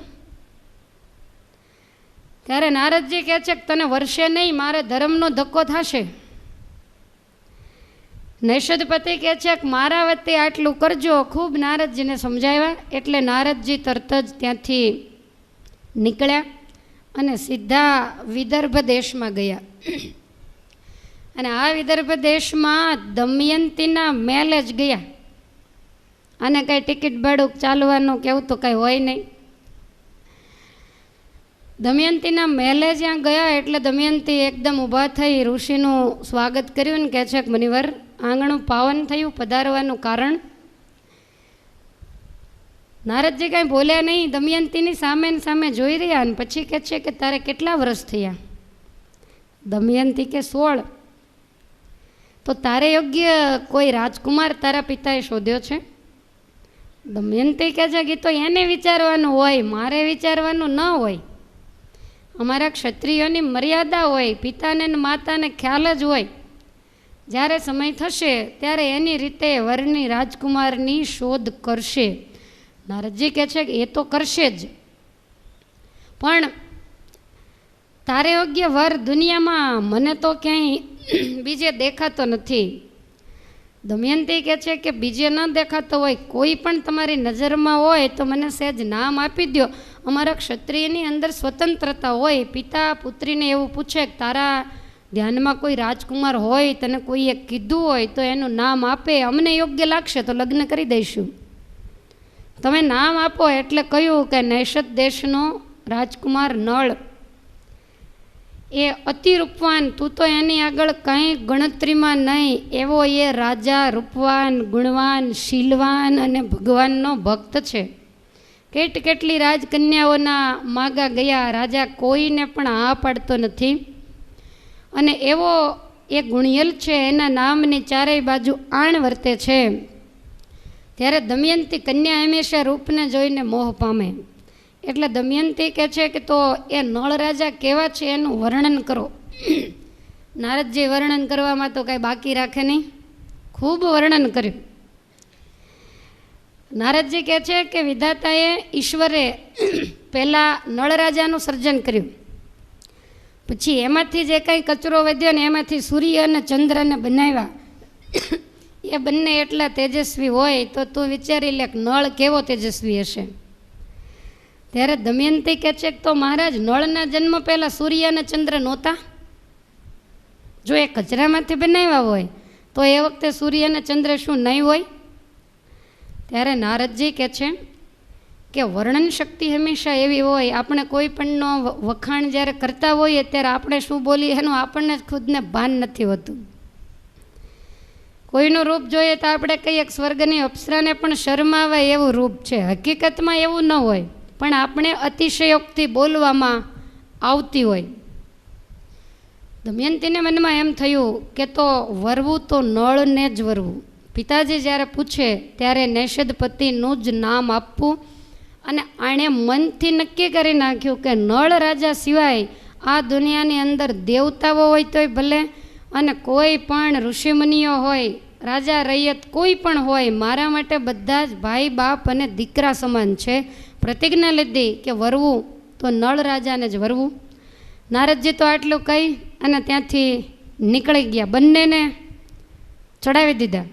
ત્યારે નારદજી કહે છે કે તને વર્ષે નહીં, મારે ધર્મનો ધક્કો થશે. નૈષદપતિ કહે છે કે મારા વતી આટલું કરજો. ખૂબ નારદજીને સમજાવ્યા એટલે નારદજી તરત જ ત્યાંથી નીકળ્યા અને સીધા વિદર્ભ દેશમાં ગયા. અને આ વિદર્ભ દેશમાં દમયંતીના મહેલે જ ગયા. અને કાંઈ ટિકિટ ભાડું ચાલવાનું કેવું તો કાંઈ હોય નહીં. દમયંતીના મહેલે જ્યાં ગયા એટલે દમયંતી એકદમ ઊભા થઈ ઋષિનું સ્વાગત કર્યું ને કહે છે કે મુનિવર, આંગણું પાવન થયું, પધારવાનું કારણ. નારદજી કાંઈ બોલ્યા નહીં, દમયંતીની સામે ને સામે જોઈ રહ્યા. અને પછી કહે છે કે તારે કેટલા વર્ષ થયા? દમયંતી કે 16. તો તારે યોગ્ય કોઈ રાજકુમાર તારા પિતાએ શોધ્યો છે? દમયંતી કહે છે કે તો એને વિચારવાનું હોય, મારે વિચારવાનું ન હોય. અમારા ક્ષત્રિયોની મર્યાદા હોય, પિતાને ને માતાને ખ્યાલ જ હોય. જ્યારે સમય થશે ત્યારે એની રીતે વરની રાજકુમારની શોધ કરશે. નારદજી કહે છે કે એ તો કરશે જ, પણ તારે યોગ્ય વર દુનિયામાં મને તો ક્યાંય બીજે દેખાતો નથી. દમયંતી કહે છે કે બીજે ન દેખાતો હોય, કોઈ પણ તમારી નજરમાં હોય તો મને સહેજ નામ આપી દો. અમારા ક્ષત્રિયની અંદર સ્વતંત્રતા હોય. પિતા પુત્રીને એવું પૂછે કે તારા ધ્યાનમાં કોઈ રાજકુમાર હોય, તને કોઈએ કીધું હોય તો એનું નામ આપે, અમને યોગ્ય લાગશે તો લગ્ન કરી દઈશું. તમે નામ આપો. એટલે કહ્યું કે નૈષદ દેશનો રાજકુમાર નળ, એ અતિ રૂપવાન, તું તો એની આગળ કંઈ ગણતરીમાં નહીં એવો એ રાજા રૂપવાન, ગુણવાન, શીલવાન અને ભગવાનનો ભક્ત છે. કેટલી રાજકન્યાઓના માગા ગયા, રાજા કોઈને પણ હા પાડતો નથી. અને એવો એ ગુણિયલ છે, એના નામની ચારેય બાજુ આણ વર્તે છે. ત્યારે દમયંતી કન્યા હંમેશા રૂપને જોઈને મોહ પામે. એટલે દમયંતી કહે છે કે તો એ નળ રાજા કેવા છે એનું વર્ણન કરો. નારદજી વર્ણન કરવામાં તો કાંઈ બાકી રાખે નહીં, ખૂબ વર્ણન કર્યું. નારદજી કહે છે કે વિધાતાએ, ઈશ્વરે પહેલાં નળ રાજાનું સર્જન કર્યું, પછી એમાંથી જે કંઈ કચરો વધ્યો ને એમાંથી સૂર્ય અને ચંદ્રને બનાવ્યા. એ બંને એટલા તેજસ્વી હોય તો તું વિચારી લે નળ કેવો તેજસ્વી હશે. ત્યારે દમયંતી કહે છે કે તો મહારાજ, નળના જન્મ પહેલાં સૂર્ય અને ચંદ્ર નહોતા? જો એ કચરામાંથી બનાવ્યા હોય તો એ વખતે સૂર્ય અને ચંદ્ર શું નહીં હોય? ત્યારે નારદજી કહે છે કે વર્ણન શક્તિ હંમેશા એવી હોય, આપણે કોઈ પણનો વખાણ જ્યારે કરતા હોઈએ ત્યારે આપણે શું બોલીએ એનું આપણને જ ખુદને ભાન નથી હોતું. કોઈનું રૂપ જોઈએ તો આપણે કહીએ કે સ્વર્ગની અપ્સરાને પણ શરમાવે એવું રૂપ છે. હકીકતમાં એવું ન હોય, પણ આપણે અતિશયોક્તિ બોલવામાં આવતી હોય. દમયંતીને મનમાં એમ થયું કે તો વરવું તો નળને જ વરવું. પિતાજી જ્યારે પૂછે ત્યારે નૈષદપતિનું જ નામ આપવું. અને આણે મનથી નક્કી કરી નાખ્યું કે નળ રાજા સિવાય આ દુનિયાની અંદર દેવતાઓ હોય તોય ભલે, અને કોઈ પણ ઋષિમુનિઓ હોય, રાજા રૈયત કોઈ પણ હોય, મારા માટે બધા જ ભાઈ બાપ અને દીકરા સમાન છે. પ્રતિજ્ઞા લીધી કે વરવું તો નળ રાજાને જ વરવું. નારદજી તો આટલું કહી અને ત્યાંથી નીકળી ગયા. બંનેને ચડાવી દીધા.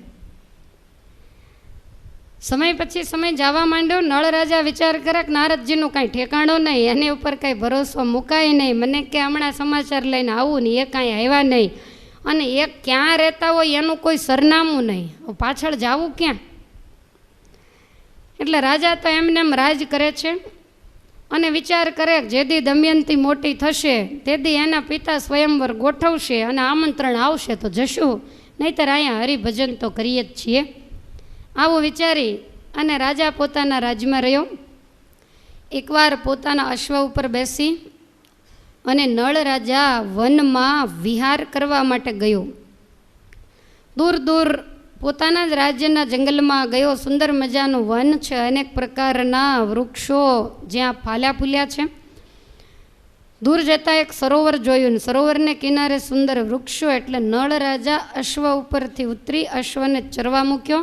સમય પછી સમય જવા માંડ્યો. નળ રાજા વિચાર કરે કે નારદજીનું કાંઈ ઠેકાણો નહીં, એની ઉપર કાંઈ ભરોસો મુકાય નહીં. મને કે હમણાં સમાચાર લઈને આવું ને એ કાંઈ આવ્યા નહીં, અને એ ક્યાં રહેતા હોય એનું કોઈ સરનામું નહીં, પાછળ જવું ક્યાં? એટલે રાજા તો એમને એમ રાજ કરે છે અને વિચાર કરે કે જેદી દમયંતી મોટી થશે તેદી એના પિતા સ્વયંવર ગોઠવશે અને આમંત્રણ આવશે તો જશું, નહીંતર અહીંયા હરિભજન તો કરીએ જ છીએ. આવું વિચારી અને રાજા પોતાના રાજ્યમાં રહ્યો. એકવાર પોતાના અશ્વ ઉપર બેસી અને નળ રાજા વનમાં વિહાર કરવા માટે ગયો. દૂર દૂર પોતાના જ રાજ્યના જંગલમાં ગયો. સુંદર મજાનું વન છે, અનેક પ્રકારના વૃક્ષો જ્યાં ફાલ્યા ફૂલ્યા છે. દૂર જતાં એક સરોવર જોયું ને સરોવરને કિનારે સુંદર વૃક્ષો. એટલે નળ રાજા અશ્વ ઉપરથી ઉતરી અશ્વને ચરવા મૂક્યો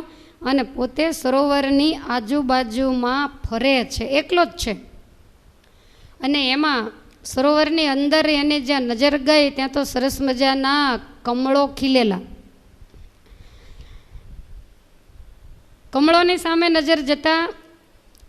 અને પોતે સરોવરની આજુબાજુમાં ફરે છે, એકલો જ છે. અને એમાં સરોવરની અંદર એને જ્યાં નજર ગઈ ત્યાં તો સરસ મજાના કમળો ખીલેલા. કમળોની સામે નજર જતાં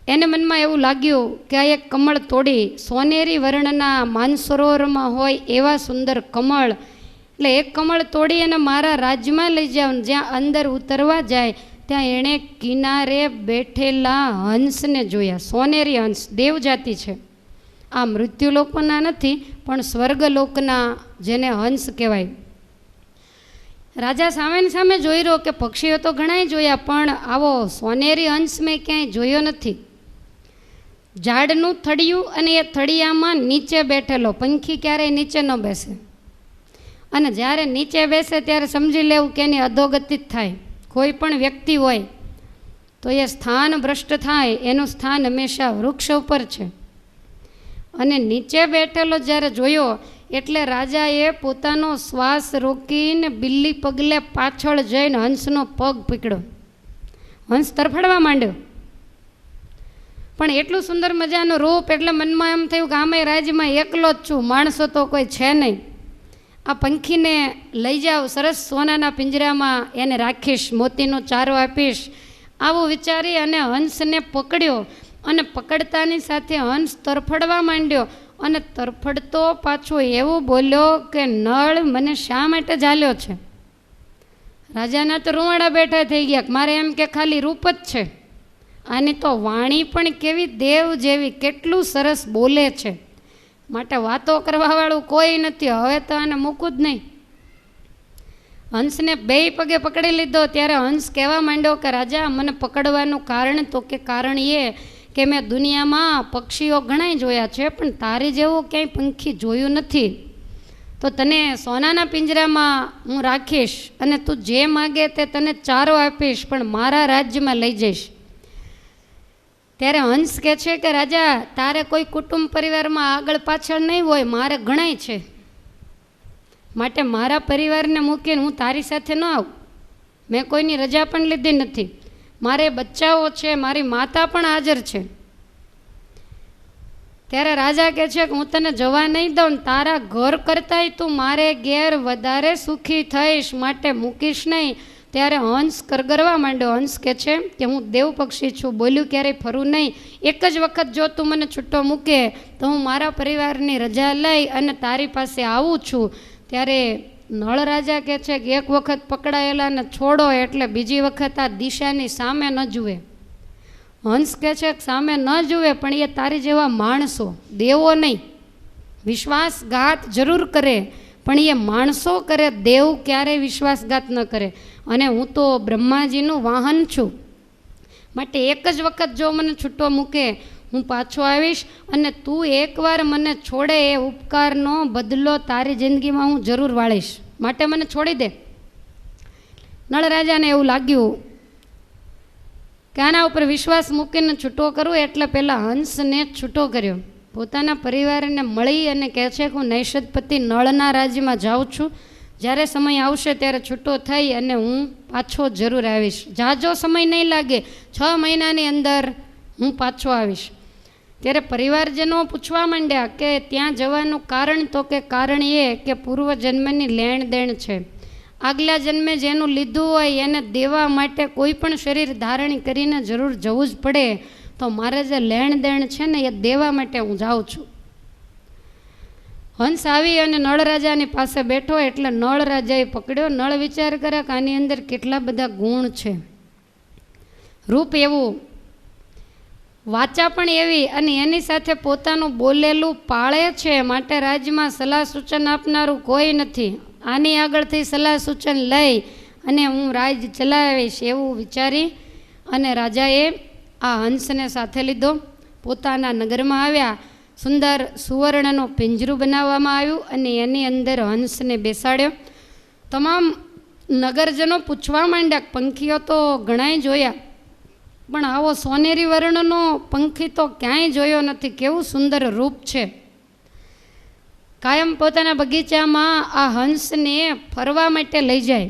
એને મનમાં એવું લાગ્યું કે આ એક કમળ તોડી સોનેરી વર્ણના માનસરોવરમાં હોય એવા સુંદર કમળ, એટલે એક કમળ તોડી અને મારા રાજ્યમાં લઈ જાવ. જ્યાં અંદર ઉતરવા જાય ત્યાં એણે કિનારે બેઠેલા હંસને જોયા. સોનેરી હંસ, દેવજાતિ છે. આ મૃત્યુલોકના નથી પણ સ્વર્ગલોકના જેને હંસ કહેવાય. રાજા સામે સામે જોઈ રહ્યો કે પક્ષીઓ તો ઘણાય જોયા પણ આવો સોનેરી હંસ મેં ક્યાંય જોયો નથી. ઝાડનું થડિયું અને એ થડિયામાં નીચે બેઠેલો. પંખી ક્યારેય નીચે ન બેસે, અને જ્યારે નીચે બેસે ત્યારે સમજી લેવું કે એની અધોગતિ જ થાય. કોઈ પણ વ્યક્તિ હોય તો એ સ્થાન ભ્રષ્ટ થાય, એનું સ્થાન હંમેશા વૃક્ષ ઉપર છે. અને નીચે બેઠેલો જ્યારે જોયો એટલે રાજાએ પોતાનો શ્વાસ રોકીને બિલ્લી પગલે પાછળ જઈને હંસનો પગ પકડ્યો. હંસ તરફડવા માંડ્યો, પણ એટલું સુંદર મજાનું રૂપ એટલે મનમાં એમ થયું કે આમે રાજ્યમાં એકલો જ છું, માણસો તો કોઈ છે નહીં. આ પંખીને લઈ જાઓ, સરસ સોનાના પિંજરામાં એને રાખીશ, મોતીનો ચારો આપીશ, આવું વિચારી અને હંસને પકડ્યો. અને પકડતાની સાથે હંસ તરફડવા માંડ્યો અને તરફડતો પાછો એવું બોલ્યો કે નળ મને શા માટે ઝાલ્યો છે? રાજાના તો રૂવાડા બેઠા થઈ ગયા. મારે એમ કે ખાલી રૂપ જ છે, આની તો વાણી પણ કેવી દેવ જેવી, કેટલું સરસ બોલે છે, માટે વાતો કરવાવાળું કોઈ નથી, હવે તો આને મૂકું જ નહીં. હંસને બે પગે પકડી લીધો. ત્યારે હંસ કહેવા માંડ્યો કે રાજા મને પકડવાનું કારણ તો કે કારણ એ કે મેં દુનિયામાં પક્ષીઓ ઘણાય જોયા છે પણ તારી જેવું ક્યાંય પંખી જોયું નથી. તો તને સોનાના પિંજરામાં હું રાખીશ અને તું જે માગે તે તને ચારો આપીશ, પણ મારા રાજ્યમાં લઈ જઈશ. ત્યારે હંસ કહે છે કે રાજા તારે કોઈ કુટુંબ પરિવારમાં આગળ પાછળ નહીં હોય, મારે ઘણાય છે, માટે મારા પરિવારને મૂકીને હું તારી સાથે ન આવું. મેં કોઈની રજા પણ લીધી નથી, મારે બચ્ચાઓ છે, મારી માતા પણ હાજર છે. ત્યારે રાજા કહે છે કે હું તને જવા નહીં દઉં, તારા ઘર કરતાંય તું મારે ઘેર વધારે સુખી થઈશ, માટે મૂકીશ નહીં. ત્યારે હંસ કરગરવા માંડ્યો. હંસ કહે છે કે હું દેવ પક્ષી છું, બોલ્યું ક્યારેય ફરું નહીં. એક જ વખત જો તું મને છૂટો મૂકે તો હું મારા પરિવારની રજા લઈ અને તારી પાસે આવું છું. ત્યારે નળ રાજા કહે છે કે એક વખત પકડાયેલાને છોડો એટલે બીજી વખત આ દિશાની સામે ન જુએ. હંસ કહે છે કે સામે ન જુએ પણ એ તારી જેવા માણસો, દેવો નહીં. વિશ્વાસઘાત જરૂર કરે પણ એ માણસો કરે, દેવ ક્યારેય વિશ્વાસઘાત ન કરે. અને હું તો બ્રહ્માજીનું વાહન છું, માટે એક જ વખત જો મને છૂટો મૂકે હું પાછો આવીશ, અને તું એકવાર મને છોડે એ ઉપકારનો બદલો તારી જિંદગીમાં હું જરૂર વાળીશ, માટે મને છોડી દે. નળ રાજાને એવું લાગ્યું કે આના ઉપર વિશ્વાસ મૂકીને છૂટો કરું, એટલે પહેલાં હંસને છૂટો કર્યો. પોતાના પરિવારને મળી અને કહે છે કે હું નૈષદપતિ નળના રાજ્યમાં જાઉં છું, જ્યારે સમય આવશે ત્યારે છૂટો થઈ અને હું પાછો જરૂર આવીશ. ઝાઝો સમય નહીં લાગે, 6 મહિનાની અંદર હું પાછો આવીશ. ત્યારે પરિવારજનો પૂછવા માંડ્યા કે ત્યાં જવાનું કારણ, તો કે કારણ એ કે પૂર્વજન્મની લેણ દેણ છે. આગલા જન્મે જેનું લીધું હોય એને દેવા માટે કોઈ પણ શરીર ધારણ કરીને જરૂર જવું જ પડે, તો મારે જે લેણ દેણ છે ને એ દેવા માટે હું જાઉં છું. હંસ આવી અને નળ રાજાની પાસે બેઠો એટલે નળ રાજાએ પકડ્યો. નળ વિચાર કરે કે આની અંદર કેટલા બધા ગુણ છે, રૂપ એવું, વાચા પણ એવી, અને એની સાથે પોતાનું બોલેલું પાળે છે, માટે રાજ્યમાં સલાહ સૂચન આપનારું કોઈ નથી. આની આગળથી સલાહ સૂચન લઈ અને હું રાજ ચલાવીશ એવું વિચારી અને રાજાએ આ હંસને સાથે લીધો. પોતાના નગરમાં આવ્યા. સુંદર સુવર્ણનું પિંજરું બનાવવામાં આવ્યું અને એની અંદર હંસને બેસાડ્યો. તમામ નગરજનો પૂછવા માંડ્યા, પંખીઓ તો ઘણાય જોયા, પણ આવો સોનેરી વર્ણનો પંખી તો ક્યાંય જોયો નથી, કેવું સુંદર રૂપ છે. કાયમ પોતાના બગીચામાં આ હંસને ફરવા માટે લઈ જાય.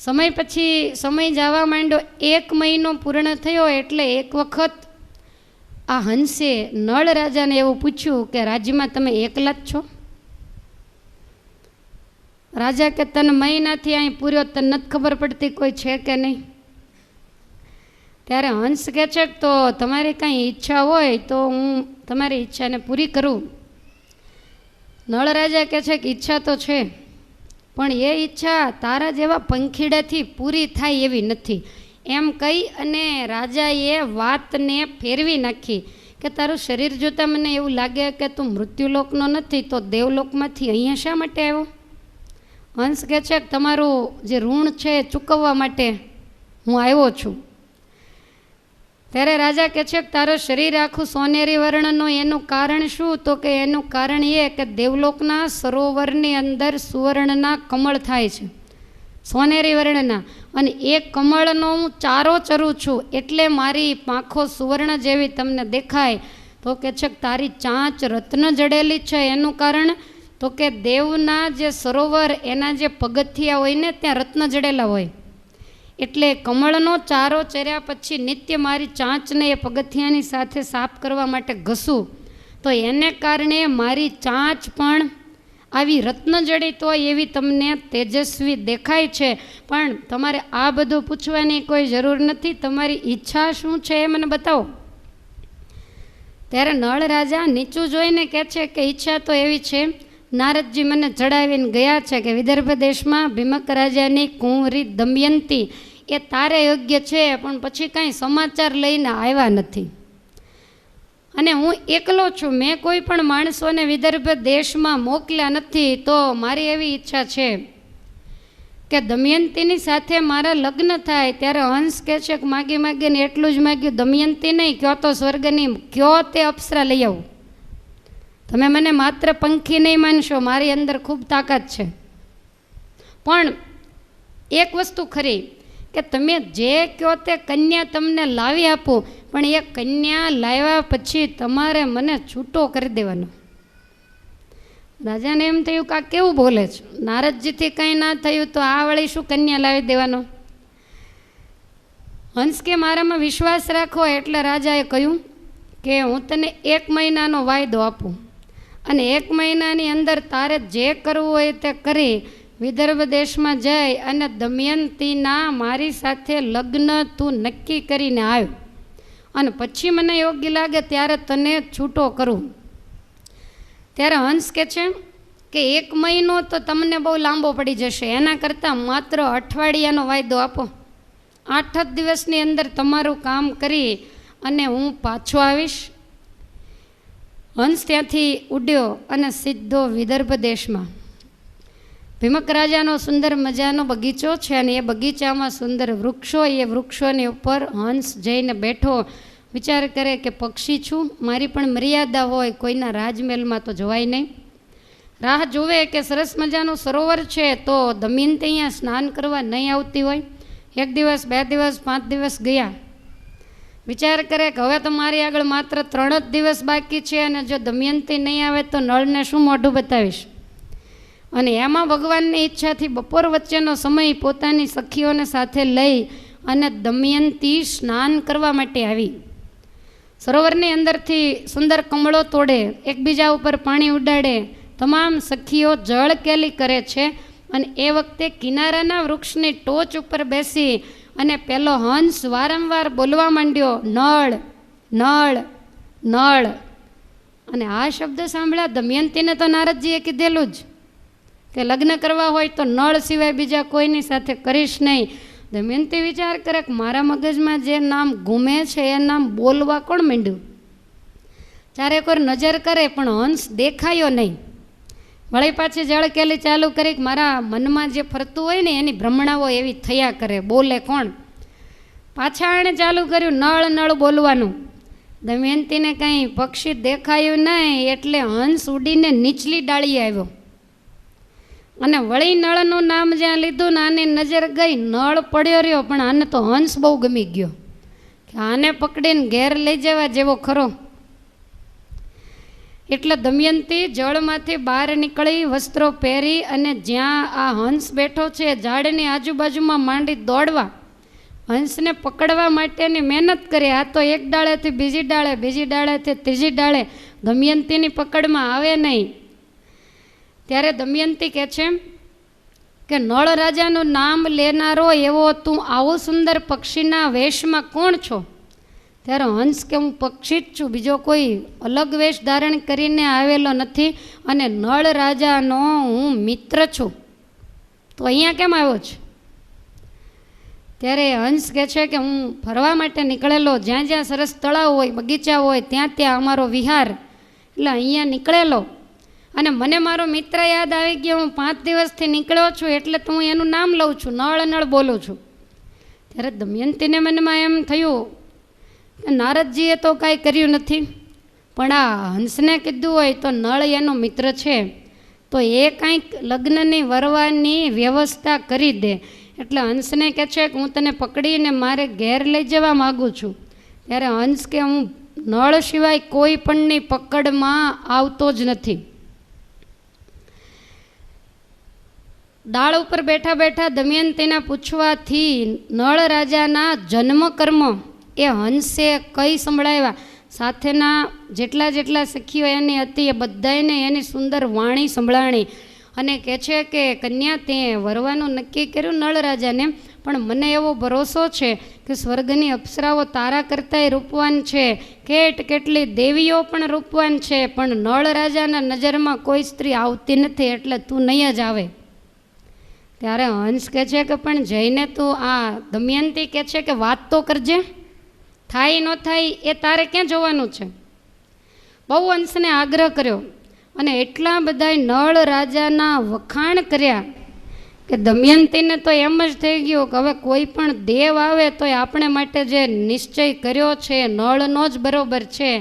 સમય પછી સમય જવા માંડ્યો. 1 મહિનો પૂર્ણ થયો એટલે એક વખત આ હંસે નળ રાજાને એવું પૂછ્યું કે રાજ્યમાં તમે એકલા જ છો? રાજા કે તને મહિનાથી અહીં પૂર્યો, તને નથી ખબર પડતી કોઈ છે કે નહીં? ત્યારે હંસ કહે છે તો તમારી કાંઈ ઈચ્છા હોય તો હું તમારી ઈચ્છાને પૂરી કરું. નળ રાજા કહે છે કે ઈચ્છા તો છે, પણ એ ઈચ્છા તારા જેવા પંખીડાથી પૂરી થાય એવી નથી. એમ કહી અને રાજાએ વાતને ફેરવી નાખી કે તારું શરીર જોતાં મને એવું લાગે કે તું મૃત્યુલોકનો નથી, તો દેવલોકમાંથી અહીંયા શા માટે આવ્યો? હંસ કહે છે કે તમારું જે ઋણ છે ચૂકવવા માટે હું આવ્યો છું. ત્યારે રાજા કહે છે કે તારું શરીર આખું સોનેરી વર્ણનું, એનું કારણ શું? તો કે એનું કારણ એ કે દેવલોકના સરોવરની અંદર સુવર્ણના કમળ થાય છે, સોનેરી વર્ણના, અને એ કમળનો હું ચારો ચરું છું એટલે મારી પાંખો સુવર્ણ જેવી તમને દેખાય. તો કે છે કે તારી ચાંચ રત્ન જડેલી છે, એનું કારણ તો કે દેવના જે સરોવર એના જે પગથિયા હોય ને ત્યાં રત્ન જડેલા હોય, એટલે કમળનો ચારો ચર્યા પછી નિત્ય મારી ચાંચને એ પગથિયાની સાથે સાફ કરવા માટે ઘસું, તો એને કારણે મારી ચાંચ પણ આવી રત્નજડિત હોય એવી તમને તેજસ્વી દેખાય છે. પણ તમારે આ બધું પૂછવાની કોઈ જરૂર નથી, તમારી ઈચ્છા શું છે એ મને બતાવો. ત્યારે નળ રાજા નીચું જોઈને કહે છે કે ઈચ્છા તો એવી છે, નારદજી મને જણાવીને ગયા છે કે વિદર્ભ દેશમાં ભીમક રાજાની કુંવરી દમયંતી એ તારે યોગ્ય છે, પણ પછી કાંઈ સમાચાર લઈને આવ્યા નથી, અને હું એકલો છું, મેં કોઈ પણ માણસોને વિદર્ભ દેશમાં મોકલ્યા નથી. તો મારી એવી ઈચ્છા છે કે દમયંતીની સાથે મારા લગ્ન થાય. ત્યારે હંસ કહે છે કે માગી માગીને એટલું જ માગ્યું, દમયંતી નહીં, કયો તો સ્વર્ગની, કયો તે અપ્સરા લઈ આવું. તમે મને માત્ર પંખી નહીં માનશો, મારી અંદર ખૂબ તાકાત છે. પણ એક વસ્તુ ખરી કે તમે જે કહો તે કન્યા તમને લાવી આપું, પણ એ કન્યા લાવ્યા પછી તમારે મને છૂટો કરી દેવાનો. રાજાને એમ થયું કે આ કેવું બોલે છે, નારદજીથી કંઈ ના થયું તો આ વળી શું કન્યા લાવી દેવાનો. હંસ કે મારામાં વિશ્વાસ રાખો. એટલે રાજાએ કહ્યું કે હું તને 1 મહિનાનો વાયદો આપું, અને 1 મહિનાની અંદર તારે જે કરવું હોય તે કરી વિદર્ભ દેશમાં જઈ અને દમયંતીના મારી સાથે લગ્ન તું નક્કી કરીને આવ્યો, અને પછી મને યોગ્ય લાગે ત્યારે તને છૂટો કરું. ત્યારે હંસ કહે છે કે 1 મહિનો તો તમને બહુ લાંબો પડી જશે, એના કરતાં માત્ર અઠવાડિયાનો વાયદો આપો. 8 જ દિવસની અંદર તમારું કામ કરી અને હું પાછો આવીશ. હંસ ત્યાંથી ઉડ્યો અને સીધો વિદર્ભ દેશમાં. ભીમક રાજાનો સુંદર મજાનો બગીચો છે, અને એ બગીચામાં સુંદર વૃક્ષો, એ વૃક્ષોની ઉપર હંસ જઈને બેઠો. વિચાર કરે કે પક્ષી છું, મારી પણ મર્યાદા હોય, કોઈના રાજમહેલમાં તો જવાય નહીં. રાહ જોવે કે સરસ મજાનું સરોવર છે, તો દમયંતી અહીંયા સ્નાન કરવા નહીં આવતી હોય. 1 દિવસ 2 દિવસ 5 દિવસ ગયા. વિચાર કરે કે હવે તો મારી આગળ માત્ર 3 જ દિવસ બાકી છે, અને જો દમયંતી નહીં આવે તો નળને શું મોઢું બતાવીશ. અને એમાં ભગવાનની ઈચ્છાથી બપોર વચ્ચેનો સમય પોતાની સખીઓને સાથે લઈ અને દમયંતી સ્નાન કરવા માટે આવી. સરોવરની અંદરથી સુંદર કમળો તોડે, એકબીજા ઉપર પાણી ઉડાડે, તમામ સખીઓ જળ કેલી કરે છે. અને એ વખતે કિનારાના વૃક્ષની ટોચ ઉપર બેસી અને પેલો હંસ વારંવાર બોલવા માંડ્યો, નળ નળ નળ. અને આ શબ્દ સાંભળ્યા દમયંતીને તો નારદજીએ કીધેલું જ કે લગ્ન કરવા હોય તો નળ સિવાય બીજા કોઈની સાથે કરીશ નહીં. દમયંતી વિચાર કરે કે મારા મગજમાં જે નામ ઘૂમે છે એ નામ બોલવા કોણ માંડ્યું. ચારે કોઈ નજર કરે પણ હંસ દેખાયો નહીં. વળી પાછી જળકેલી ચાલુ કરી કે મારા મનમાં જે ફરતું હોય ને એની ભ્રમણાઓ એવી થયા કરે, બોલે કોણ. પાછા એણે ચાલુ કર્યું નળ નળ બોલવાનું. દમયંતીને કંઈ પક્ષી દેખાયું નહીં એટલે હંસ ઉડીને નીચલી ડાળીએ આવ્યો અને વળી નળનું નામ જ્યાં લીધું ને આની નજર ગઈ, નળ પડ્યો રહ્યો પણ આને તો હંસ બહુ ગમી ગયો કે આને પકડીને ઘેર લઈ જવા જેવો ખરો. એટલે દમયંતી જળમાંથી બહાર નીકળી, વસ્ત્રો પહેરી અને જ્યાં આ હંસ બેઠો છે ઝાડની આજુબાજુમાં માંડી દોડવા, હંસને પકડવા માટેની મહેનત કરી. આ તો એક ડાળેથી બીજી ડાળે, બીજી ડાળેથી ત્રીજી ડાળે, દમયંતીની પકડમાં આવે નહીં. ત્યારે દમયંતી કહે છે કે નળ રાજાનું નામ લેનારો એવો તું આવો સુંદર પક્ષીના વેશમાં કોણ છો? ત્યારે હંસ કે હું પક્ષી જ છું, બીજો કોઈ અલગ વેશ ધારણ કરીને આવેલો નથી અને નળ રાજાનો હું મિત્ર છું. તો અહીંયા કેમ આવ્યો છે? ત્યારે હંસ કહે છે કે હું ફરવા માટે નીકળેલો, જ્યાં જ્યાં સરસ તળાવ હોય, બગીચા હોય ત્યાં ત્યાં અમારો વિહાર, એટલે અહીંયા નીકળેલો અને મને મારો મિત્ર યાદ આવી ગયો. હું 5 દિવસથી નીકળ્યો છું એટલે તો હું એનું નામ લઉં છું, નળ નળ બોલું છું. ત્યારે દમયંતીને મનમાં એમ થયું કે નારદજીએ તો કાંઈ કર્યું નથી, પણ આ હંસને કીધું હોય તો નળ એનો મિત્ર છે તો એ કંઈક લગ્નની વરવાની વ્યવસ્થા કરી દે. એટલે હંસને કહે છે કે હું તને પકડીને મારે ઘેર લઈ જવા માગું છું. ત્યારે હંસ કે હું નળ સિવાય કોઈ પણની પકડમાં આવતો જ નથી. ડાળ ઉપર બેઠા બેઠા દમયંતીના પૂછવાથી નળ રાજાના જન્મકર્મ એ હંસે કઈ સંભળાવ્યા. સાથેના જેટલા જેટલા સખીઓ એની હતી એ બધાને એની સુંદર વાણી સંભળાણી અને કહે છે કે કન્યા તે વરવાનું નક્કી કર્યું નળ રાજાને, પણ મને એવો ભરોસો છે કે સ્વર્ગની અપ્સરાઓ તારા કરતાંય રૂપવાન છે, કેટલી દેવીઓ પણ રૂપવાન છે, પણ નળ રાજાના નજરમાં કોઈ સ્ત્રી આવતી નથી એટલે તું નહીં જ આવે. ત્યારે હંસ કહે છે કે પણ જઈને તું આ દમયંતી કહે છે કે વાત તો કરજે, થાય ન થાય એ તારે ક્યાં જોવાનું છે. બહુ હંસને આગ્રહ કર્યો અને એટલા બધા નળ રાજાના વખાણ કર્યા કે દમયંતીને તો એમ જ થઈ ગયું કે હવે કોઈ પણ દેવ આવે તો આપણે માટે જે નિશ્ચય કર્યો છે નળનો જ બરોબર છે.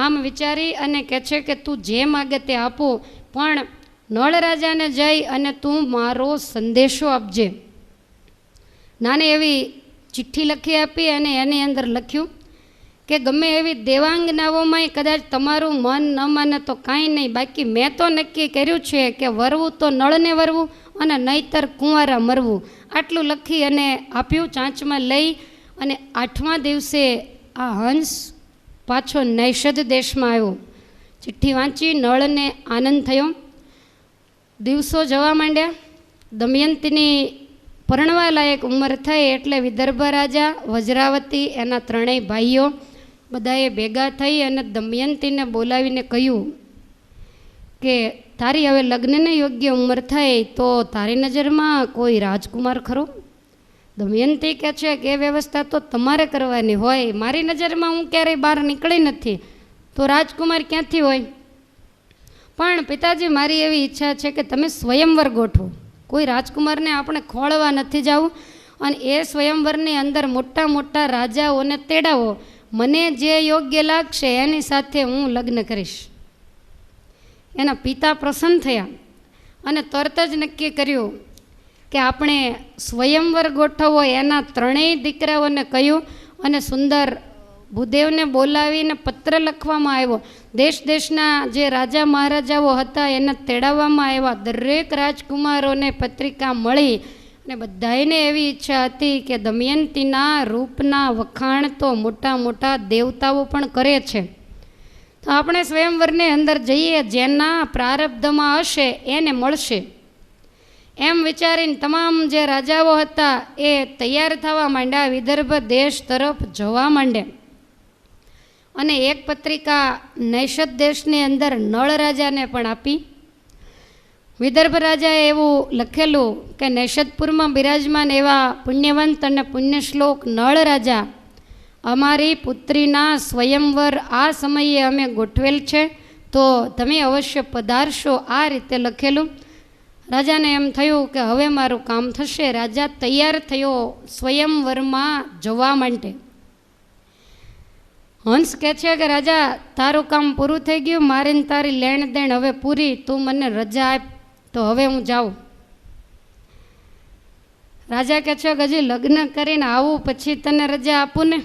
આમ વિચારી અને કહે છે કે તું જે માગે તે આપું, પણ નળ રાજાને જઈ અને તું મારો સંદેશો આપજે. નાની એવી ચિઠ્ઠી લખી આપી અને એની અંદર લખ્યું કે ગમે એવી દેવાંગનાઓમાંય કદાચ તમારું મન ન માને તો કાંઈ નહીં, બાકી મેં તો નક્કી કર્યું છે કે વરવું તો નળને વરવું અને નહીતર કુંવારા મરવું. આટલું લખી અને આપ્યું, ચાંચમાં લઈ અને 8મા દિવસે આ હંસ પાછો નૈષદ દેશમાં આવ્યો. ચિઠ્ઠી વાંચી નળને આનંદ થયો. દિવસો જવા માંડ્યા. દમયંતીની પરણવા લાયક ઉંમર થઈ એટલે વિદર્ભ રાજા, વજ્રાવતી, એના 3 ભાઈઓ બધાએ ભેગા થઈ અને દમયંતીને બોલાવીને કહ્યું કે તારી હવે લગ્નને યોગ્ય ઉંમર થઈ તો તારી નજરમાં કોઈ રાજકુમાર ખરો? દમયંતી કહે છે કે એ વ્યવસ્થા તો તમારે કરવાની હોય, મારી નજરમાં હું ક્યારેય બહાર નીકળી નથી તો રાજકુમાર ક્યાંથી હોય? પણ પિતાજી મારી એવી ઈચ્છા છે કે તમે સ્વયંવર ગોઠવો, કોઈ રાજકુમારને આપણે ખોળવા નથી જવું અને એ સ્વયંવરની અંદર મોટા મોટા રાજાઓને તેડાવો, મને જે યોગ્ય લાગશે એની સાથે હું લગ્ન કરીશ. એના પિતા પ્રસન્ન થયા અને તરત જ નક્કી કર્યું કે આપણે સ્વયંવર ગોઠવવો. એના 3 દીકરાઓને કહ્યું અને સુંદર ભૂદેવને બોલાવીને પત્ર લખવામાં આવ્યો. દેશ દેશના જે રાજા મહારાજાઓ હતા એને તેડાવવામાં આવ્યા. દરેક રાજકુમારોને પત્રિકા મળી અને બધાને એવી ઈચ્છા હતી કે દમયંતીના રૂપના વખાણ તો મોટા મોટા દેવતાઓ પણ કરે છે, તો આપણે સ્વયંવરની અંદર જઈએ, જેના પ્રારબ્ધમાં હશે એને મળશે. એમ વિચારીને તમામ જે રાજાઓ હતા એ તૈયાર થવા માંડ્યા, વિદર્ભ દેશ તરફ જવા માંડ્યા. અને એક પત્રિકા નૈષદ દેશની અંદર નળ રાજાને પણ આપી. વિદર્ભ રાજાએ એવું લખેલું કે નૈષદપુરમાં બિરાજમાન એવા પુણ્યવંત અને પુણ્યશ્લોક નળ રાજા, અમારી પુત્રીના સ્વયંવર આ સમયે અમે ગોઠવેલ છે, તો તમે અવશ્ય પધારશો. આ રીતે લખેલું. રાજાને એમ થયું કે હવે મારું કામ થશે. રાજા તૈયાર થયો સ્વયંવરમાં જવા માટે. હંસ કહે છે કે રાજા, તારું કામ પૂરું થઈ ગયું, મારી ને તારી લેણ દેણ હવે પૂરી, તું મને રજા આપ તો હવે હું જાઉં. રાજા કહે છે કે હજી લગ્ન કરીને આવું પછી તને રજા આપું ને.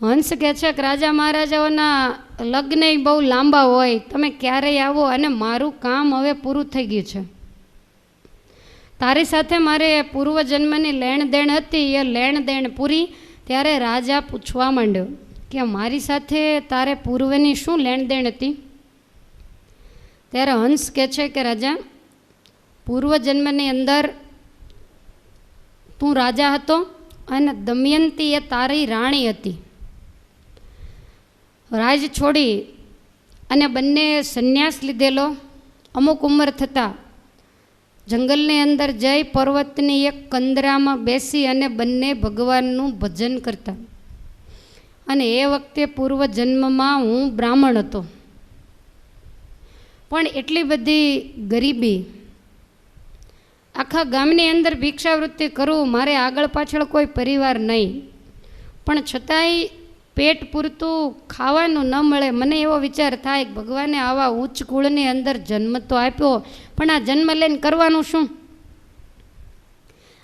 હંસ કહે છે કે રાજા મહારાજાઓના લગ્ન બહુ લાંબા હોય, તમે ક્યારેય આવો, અને મારું કામ હવે પૂરું થઈ ગયું છે. તારી સાથે મારે પૂર્વજન્મની લેણ દેણ હતી, એ લેણ દેણ પૂરી. ત્યારે રાજા પૂછવા માંડ્યો કે મારી સાથે તારે પૂર્વની શું લેણ દેણ હતી? ત્યારે હંસ કહે છે કે રાજા, પૂર્વજન્મની અંદર તું રાજા હતો અને દમયંતી એ તારી રાણી હતી. રાજ છોડી અને બંને સંન્યાસ લીધેલો. અમુક ઉંમર થતાં જંગલની અંદર જઈ પર્વતની એક કંદરામાં બેસી અને બંને ભગવાનનું ભજન કરતા. અને એ વખતે પૂર્વજન્મમાં હું બ્રાહ્મણ હતો, પણ એટલી બધી ગરીબી, આખા ગામની અંદર ભિક્ષાવૃત્તિ કરું, મારે આગળ પાછળ કોઈ પરિવાર નહીં, પણ છતાંય પેટ પૂરતું ખાવાનું ન મળે. મને એવો વિચાર થાય કે ભગવાને આવા ઉચ્ચ કુળની અંદર જન્મ તો આપ્યો, પણ આ જન્મ લઈને કરવાનું શું?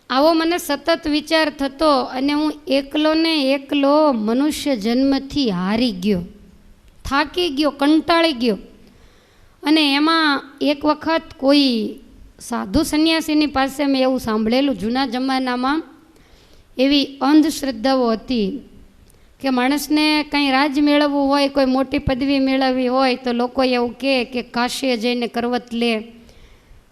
આવો મને સતત વિચાર થતો અને હું એકલો ને એકલો મનુષ્ય જન્મથી હારી ગયો, થાકી ગયો, કંટાળી ગયો. અને એમાં એક વખત કોઈ સાધુ સંન્યાસીની પાસે મેં એવું સાંભળેલું, જૂના જમાનામાં એવી અંધશ્રદ્ધાઓ હતી કે માણસને કંઈ રાજ મેળવવું હોય, કોઈ મોટી પદવી મેળવવી હોય તો લોકો એવું કહે કે કાશીએ જઈને કરવત લે,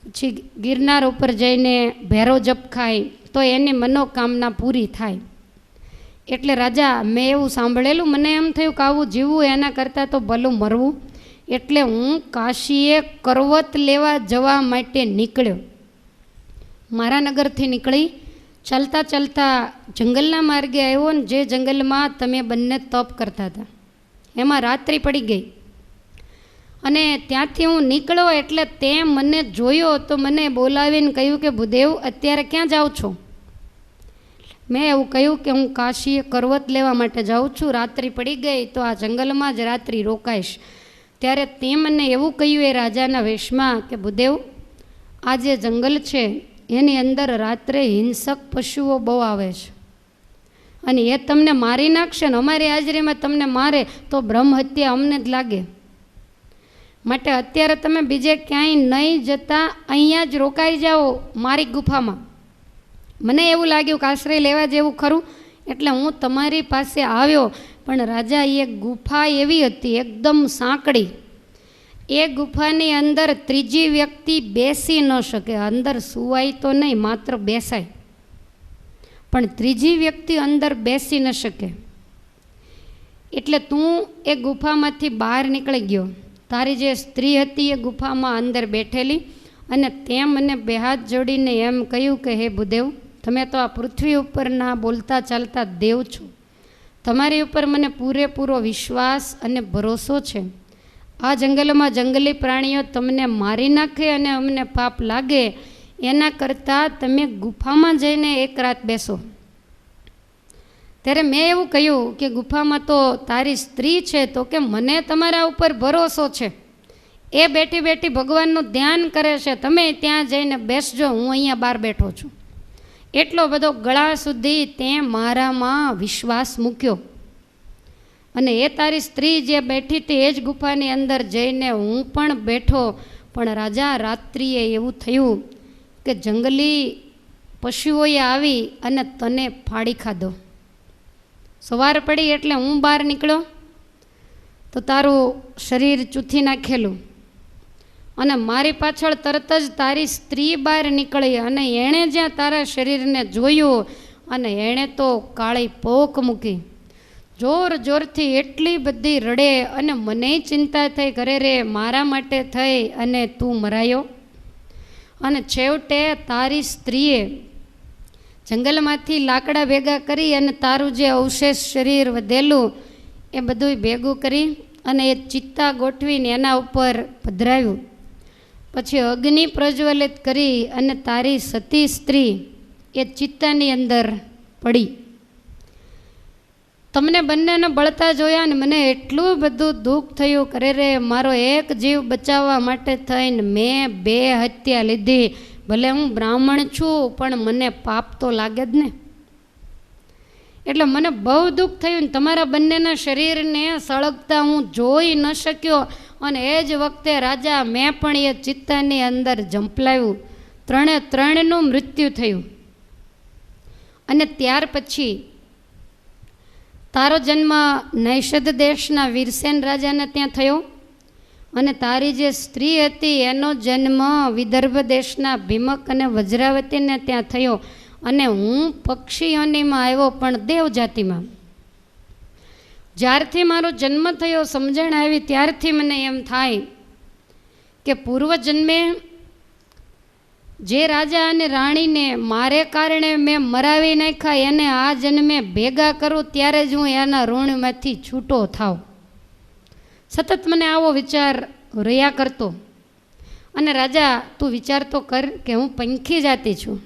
પછી ગિરનાર ઉપર જઈને ભેરો જપ ખાય તો એની મનોકામના પૂરી થાય. એટલે રાજા, મેં એવું સાંભળેલું, મને એમ થયું કે આવું જીવવું એના કરતાં તો ભલું મરવું. એટલે હું કાશીએ કરવત લેવા જવા માટે નીકળ્યો. મારા નગરથી નીકળી ચાલતા ચાલતા જંગલના માર્ગે આવ્યો, ને જે જંગલમાં તમે બંને તપ કરતા હતા એમાં રાત્રિ પડી ગઈ. અને ત્યાંથી હું નીકળ્યો એટલે તે મને જોયો તો મને બોલાવીને કહ્યું કે ભૂદેવ, અત્યારે ક્યાં જાઉં છો? મેં એવું કહ્યું કે હું કાશીએ કરવત લેવા માટે જાઉં છું, રાત્રિ પડી ગઈ તો આ જંગલમાં જ રાત્રિ રોકાઈશ. ત્યારે તે મને એવું કહ્યું એ રાજાના વેશમાં કે ભૂદેવ, આ જે જંગલ છે એની અંદર રાત્રે હિંસક પશુઓ બહુ આવે છે અને એ તમને મારી નાખશે ને અમારી હાજરીમાં તમને મારે તો બ્રહ્મ હત્યા અમને જ લાગે. માટે અત્યારે તમે બીજે ક્યાંય નહીં જતા અહીંયા જ રોકાઈ જાઓ મારી ગુફામાં. મને એવું લાગ્યું કે આશ્રય લેવા જેવું ખરું, એટલે હું તમારી પાસે આવ્યો. પણ રાજા, એ ગુફા એવી હતી એકદમ સાંકડી, એ ગુફાની અંદર ત્રીજી વ્યક્તિ બેસી ન શકે. અંદર સુવાય તો નહીં, માત્ર બેસાય, પણ ત્રીજી વ્યક્તિ અંદર બેસી ન શકે. એટલે તું એ ગુફામાંથી બહાર નીકળી ગયો. તારી જે સ્ત્રી હતી એ ગુફામાં અંદર બેઠેલી, અને તે મને બે હાથ જોડીને એમ કહ્યું કે હે ભૂદેવ, તમે તો આ પૃથ્વી ઉપરના બોલતા ચાલતા દેવ છો, તમારી ઉપર મને પૂરેપૂરો વિશ્વાસ અને ભરોસો છે. આ જંગલમાં જંગલી પ્રાણીઓ તમને મારી નાખે અને અમને પાપ લાગે, એના કરતાં તમે ગુફામાં જઈને એક રાત બેસો. ત્યારે મેં એવું કહ્યું કે ગુફામાં તો તારી સ્ત્રી છે. તો કે મને તમારા ઉપર ભરોસો છે, એ બેઠી બેઠી ભગવાનનું ધ્યાન કરે છે, તમે ત્યાં જઈને બેસજો, હું અહીંયા બહાર બેઠો છું. એટલો બધો ગળા સુધી તે મારામાં વિશ્વાસ મૂક્યો. અને એ તારી સ્ત્રી જે બેઠી હતી એ જ ગુફાની અંદર જઈને હું પણ બેઠો. પણ રાજા, રાત્રિએ એવું થયું કે જંગલી પશુઓએ આવી અને તને ફાડી ખાધો. સવાર પડી એટલે હું બહાર નીકળ્યો તો તારું શરીર ચૂથી નાખેલું અને મારી પાછળ તરત જ તારી સ્ત્રી બહાર નીકળી અને એણે જ્યાં તારા શરીરને જોયું અને એણે તો કાળી પોક મૂકી. જોર જોરથી એટલી બધી રડે અને મને ચિંતા થઈ, ઘરે રે મારા માટે થઈ અને તું મરાયો. અને છેવટે તારી સ્ત્રીએ જંગલમાંથી લાકડા ભેગા કરી અને તારું જે અવશેષ શરીર વધેલું એ બધું ભેગું કરી અને એ ચિત્તા ગોઠવીને એના ઉપર પધરાવ્યું. પછી અગ્નિ પ્રજ્વલિત કરી અને તારી સતી સ્ત્રી એ ચિત્તાની અંદર પડી. તમને બંનેને બળતા જોયા ને મને એટલું બધું દુઃખ થયું, કરે રે મારો એક જીવ બચાવવા માટે થઈને મેં 2 હત્યા લીધી. ભલે હું બ્રાહ્મણ છું પણ મને પાપ તો લાગે જ ને. એટલે મને બહુ દુઃખ થયું ને તમારા બંનેના શરીરને સળગતા હું જોઈ ન શક્યો. અને એ જ વખતે રાજા મેં પણ એ ચિત્તાની અંદર ઝંપલાવ્યું. 3નું મૃત્યુ થયું. અને ત્યાર પછી તારો જન્મ નૈષદ દેશના વીરસેન રાજાને ત્યાં થયો અને તારી જે સ્ત્રી હતી એનો જન્મ વિદર્ભ દેશના ભીમક અને વજ્રાવતીને ત્યાં થયો. અને હું પક્ષી યોનિમાં આવ્યો પણ દેવ જાતિમાં. જ્યારથી મારો જન્મ થયો સમજણ આવી ત્યારથી મને એમ થાય કે પૂર્વજન્મે જે રાજા અને રાણીને મારે કારણે મેં મરાવી નાખ્યા એને આ જન્મે ભેગા કરું ત્યારે જ હું એના ઋણમાંથી છૂટો થાવ. સતત મને આવો વિચાર રહ્યા કરતો. અને રાજા તું વિચાર તો કર કે હું પંખી જાતિ છું,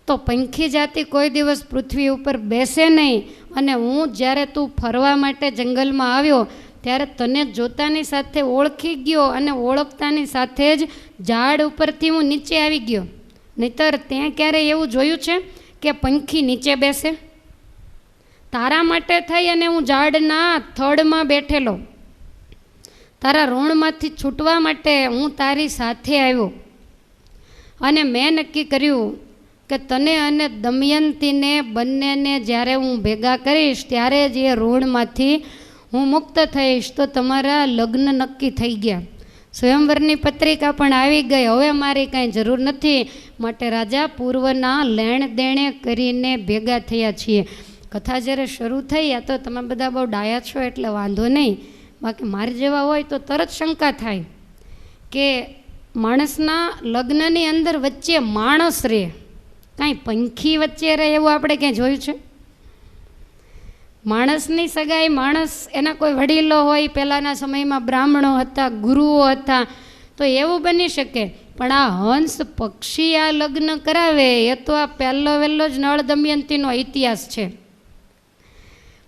તો પંખી જાતિ કોઈ દિવસ પૃથ્વી ઉપર બેસે નહીં. અને હું જ્યારે તું ફરવા માટે જંગલમાં આવ્યો ત્યારે તને જોતાની સાથે ઓળખી ગયો અને ઓળખતાની સાથે જ ઝાડ ઉપરથી હું નીચે આવી ગયો. નહીતર ત્યાં ક્યારેય એવું જોયું છે કે પંખી નીચે બેસે? તારા માટે થઈ અને હું ઝાડના થડમાં બેઠેલો. તારા ઋણમાંથી છૂટવા માટે હું તારી સાથે આવ્યો. અને મેં નક્કી કર્યું કે તને અને દમયંતીને બંનેને જ્યારે હું ભેગા કરીશ ત્યારે જ એ ઋણમાંથી હું મુક્ત થઈશ. તો તમારા લગ્ન નક્કી થઈ ગયા. સ્વયંવરની પત્રિકા પણ આવી ગઈ. હવે મારી કાંઈ જરૂર નથી. માટે રાજા પૂર્વના લેણ દેણે કરીને ભેગા થયા છીએ. કથા જ્યારે શરૂ થઈ આ તો તમે બધા બહુ ડાયા છો એટલે વાંધો નહીં. બાકી મારે જેવા હોય તો તરત શંકા થાય કે માણસના લગ્નની અંદર વચ્ચે માણસ રહે, કાંઈ પંખી વચ્ચે રહે એવું આપણે ક્યાંય જોયું છે? માણસની સગાઈ માણસ એના કોઈ વડીલો હોય, પહેલાંના સમયમાં બ્રાહ્મણો હતા, ગુરુઓ હતા, તો એવું બની શકે. પણ આ હંસ પક્ષી આ લગ્ન કરાવે એ તો આ પહેલો વહેલો જ નળ દમયંતીનો ઇતિહાસ છે.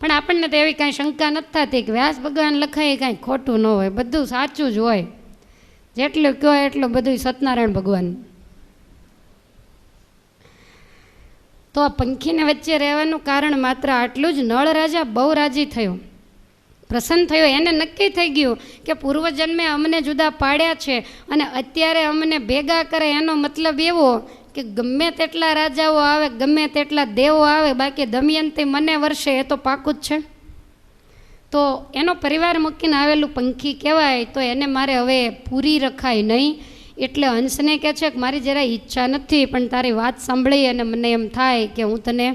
પણ આપણને તો એવી કાંઈ શંકા નથી થતી કે વ્યાસ ભગવાન લખાય કાંઈ ખોટું ન હોય, બધું સાચું જ હોય. જેટલું કહો એટલું બધું સત્યનારાયણ ભગવાન. તો આ પંખીને વચ્ચે રહેવાનું કારણ માત્ર આટલું જ. નળ રાજા બહુ રાજી થયો, પ્રસન્ન થયો. એને નક્કી થઈ ગયું કે પૂર્વજન્મે અમને જુદા પાડ્યા છે અને અત્યારે અમને ભેગા કરે એનો મતલબ એવો કે ગમે તેટલા રાજાઓ આવે, ગમે તેટલા દેવો આવે, બાકી દમયંતી મને વર્ષે એ તો પાકું જ છે. તો એનો પરિવાર મૂકીને આવેલું પંખી કહેવાય. તો એને મારે હવે પૂરી રખાય નહીં. એટલે હંસને કહે છે કે મારી જરા ઈચ્છા નથી, પણ તારી વાત સાંભળી અને મને એમ થાય કે હું તને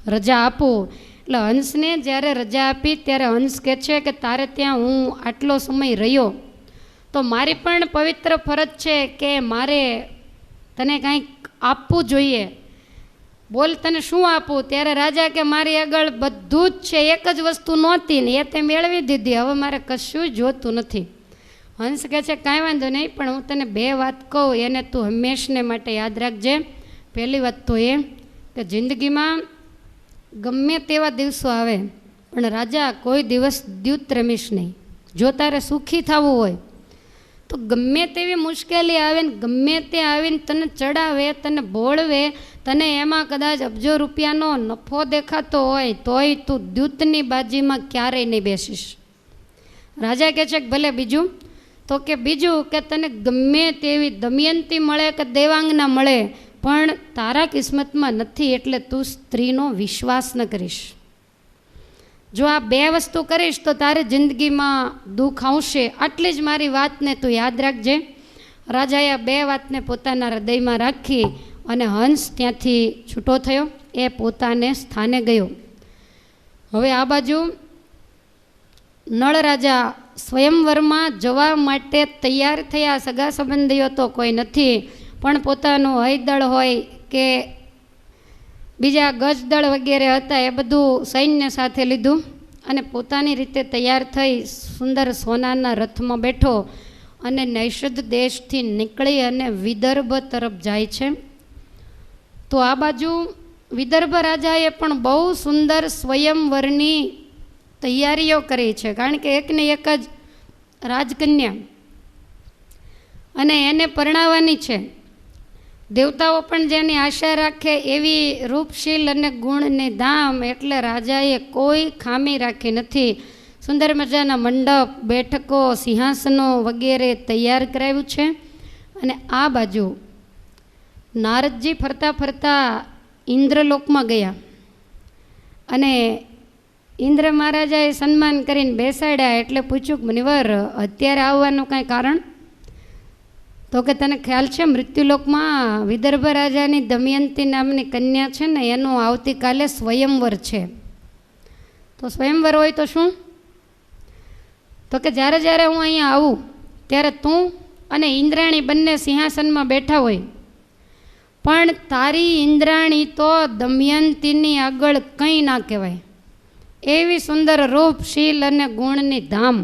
રજા આપું. એટલે હંસને જ્યારે રજા આપી ત્યારે હંસ કહે છે કે તારે ત્યાં હું આટલો સમય રહ્યો તો મારી પણ પવિત્ર ફરજ છે કે મારે તને કાંઈક આપવું જોઈએ. બોલ તને શું આપું? ત્યારે રાજા કે મારી આગળ બધું જ છે, એક જ વસ્તુ નહોતી ને એ તે મેળવી દીધી, હવે મારે કશું જોતું નથી. હંસ કહે છે કાંઈ વાંધો નહીં, પણ હું તને 2 વાત કહું, એને તું હંમેશને માટે યાદ રાખજે. પહેલી વાત તો એ કે જિંદગીમાં ગમે તેવા દિવસો આવે પણ રાજા કોઈ દિવસ દ્યુત રમીશ નહીં. જો તારે સુખી થવું હોય તો ગમે તેવી મુશ્કેલી આવે ને ગમે તે આવીને તને ચડાવે, તને ભોળવે, તને એમાં કદાચ અબજો રૂપિયાનો નફો દેખાતો હોય તોય તું દ્યુતની બાજીમાં ક્યારેય નહીં બેસીશ. રાજા કહે છે કે ભલે બીજું? તો કે બીજું કે તને ગમે તેવી દમયંતી મળે કે દેવાંગના મળે પણ તારા કિસ્મતમાં નથી એટલે તું સ્ત્રીનો વિશ્વાસ ન કરીશ. જો આ 2 વસ્તુ કરીશ તો તારે જિંદગીમાં દુઃખ આવશે. આટલી જ મારી વાતને તું યાદ રાખજે. રાજાએ આ બે વાતને પોતાના હૃદયમાં રાખી અને હંસ ત્યાંથી છૂટો થયો, એ પોતાને સ્થાને ગયો. હવે આ બાજુ નળ રાજા સ્વયંવરમાં જવા માટે તૈયાર થયા. સગા સંબંધીઓ તો કોઈ નથી, પણ પોતાનું હયદળ હોય કે બીજા ગજદળ વગેરે હતા એ બધું સૈન્ય સાથે લીધું અને પોતાની રીતે તૈયાર થઈ સુંદર સોનાના રથમાં બેઠો અને નૈષદ દેશથી નીકળી અને વિદર્ભ તરફ જાય છે. તો આ બાજુ વિદર્ભ રાજાએ પણ બહુ સુંદર સ્વયંવરની તૈયારીઓ કરી છે, કારણ કે એકને એક જ રાજકન્યા અને એને પરણાવવાની છે. દેવતાઓ પણ જેની આશા રાખે એવી રૂપશીલ અને ગુણની ધામ, એટલે રાજાએ કોઈ ખામી રાખી નથી. સુંદર મજાના મંડપ, બેઠકો, સિંહાસનો વગેરે તૈયાર કરાવ્યું છે. અને આ બાજુ નારદજી ફરતા ફરતા ઇન્દ્રલોકમાં ગયા અને ઇન્દ્ર મહારાજાએ સન્માન કરીને બેસાડ્યા. એટલે પૂછ્યું કે મુનિવર, અત્યારે આવવાનું કાંઈ કારણ? તો કે તને ખ્યાલ છે મૃત્યુલોકમાં વિદર્ભ રાજાની દમયંતી નામની કન્યા છે ને, એનું આવતીકાલે સ્વયંવર છે. તો સ્વયંવર હોય તો શું? તો કે જ્યારે જ્યારે હું અહીંયા આવું ત્યારે તું અને ઇન્દ્રાણી બંને સિંહાસનમાં બેઠા હોય, પણ તારી ઇન્દ્રાણી તો દમયંતીની આગળ કંઈ ના કહેવાય. એવી સુંદર રૂપશીલ અને ગુણની ધામ.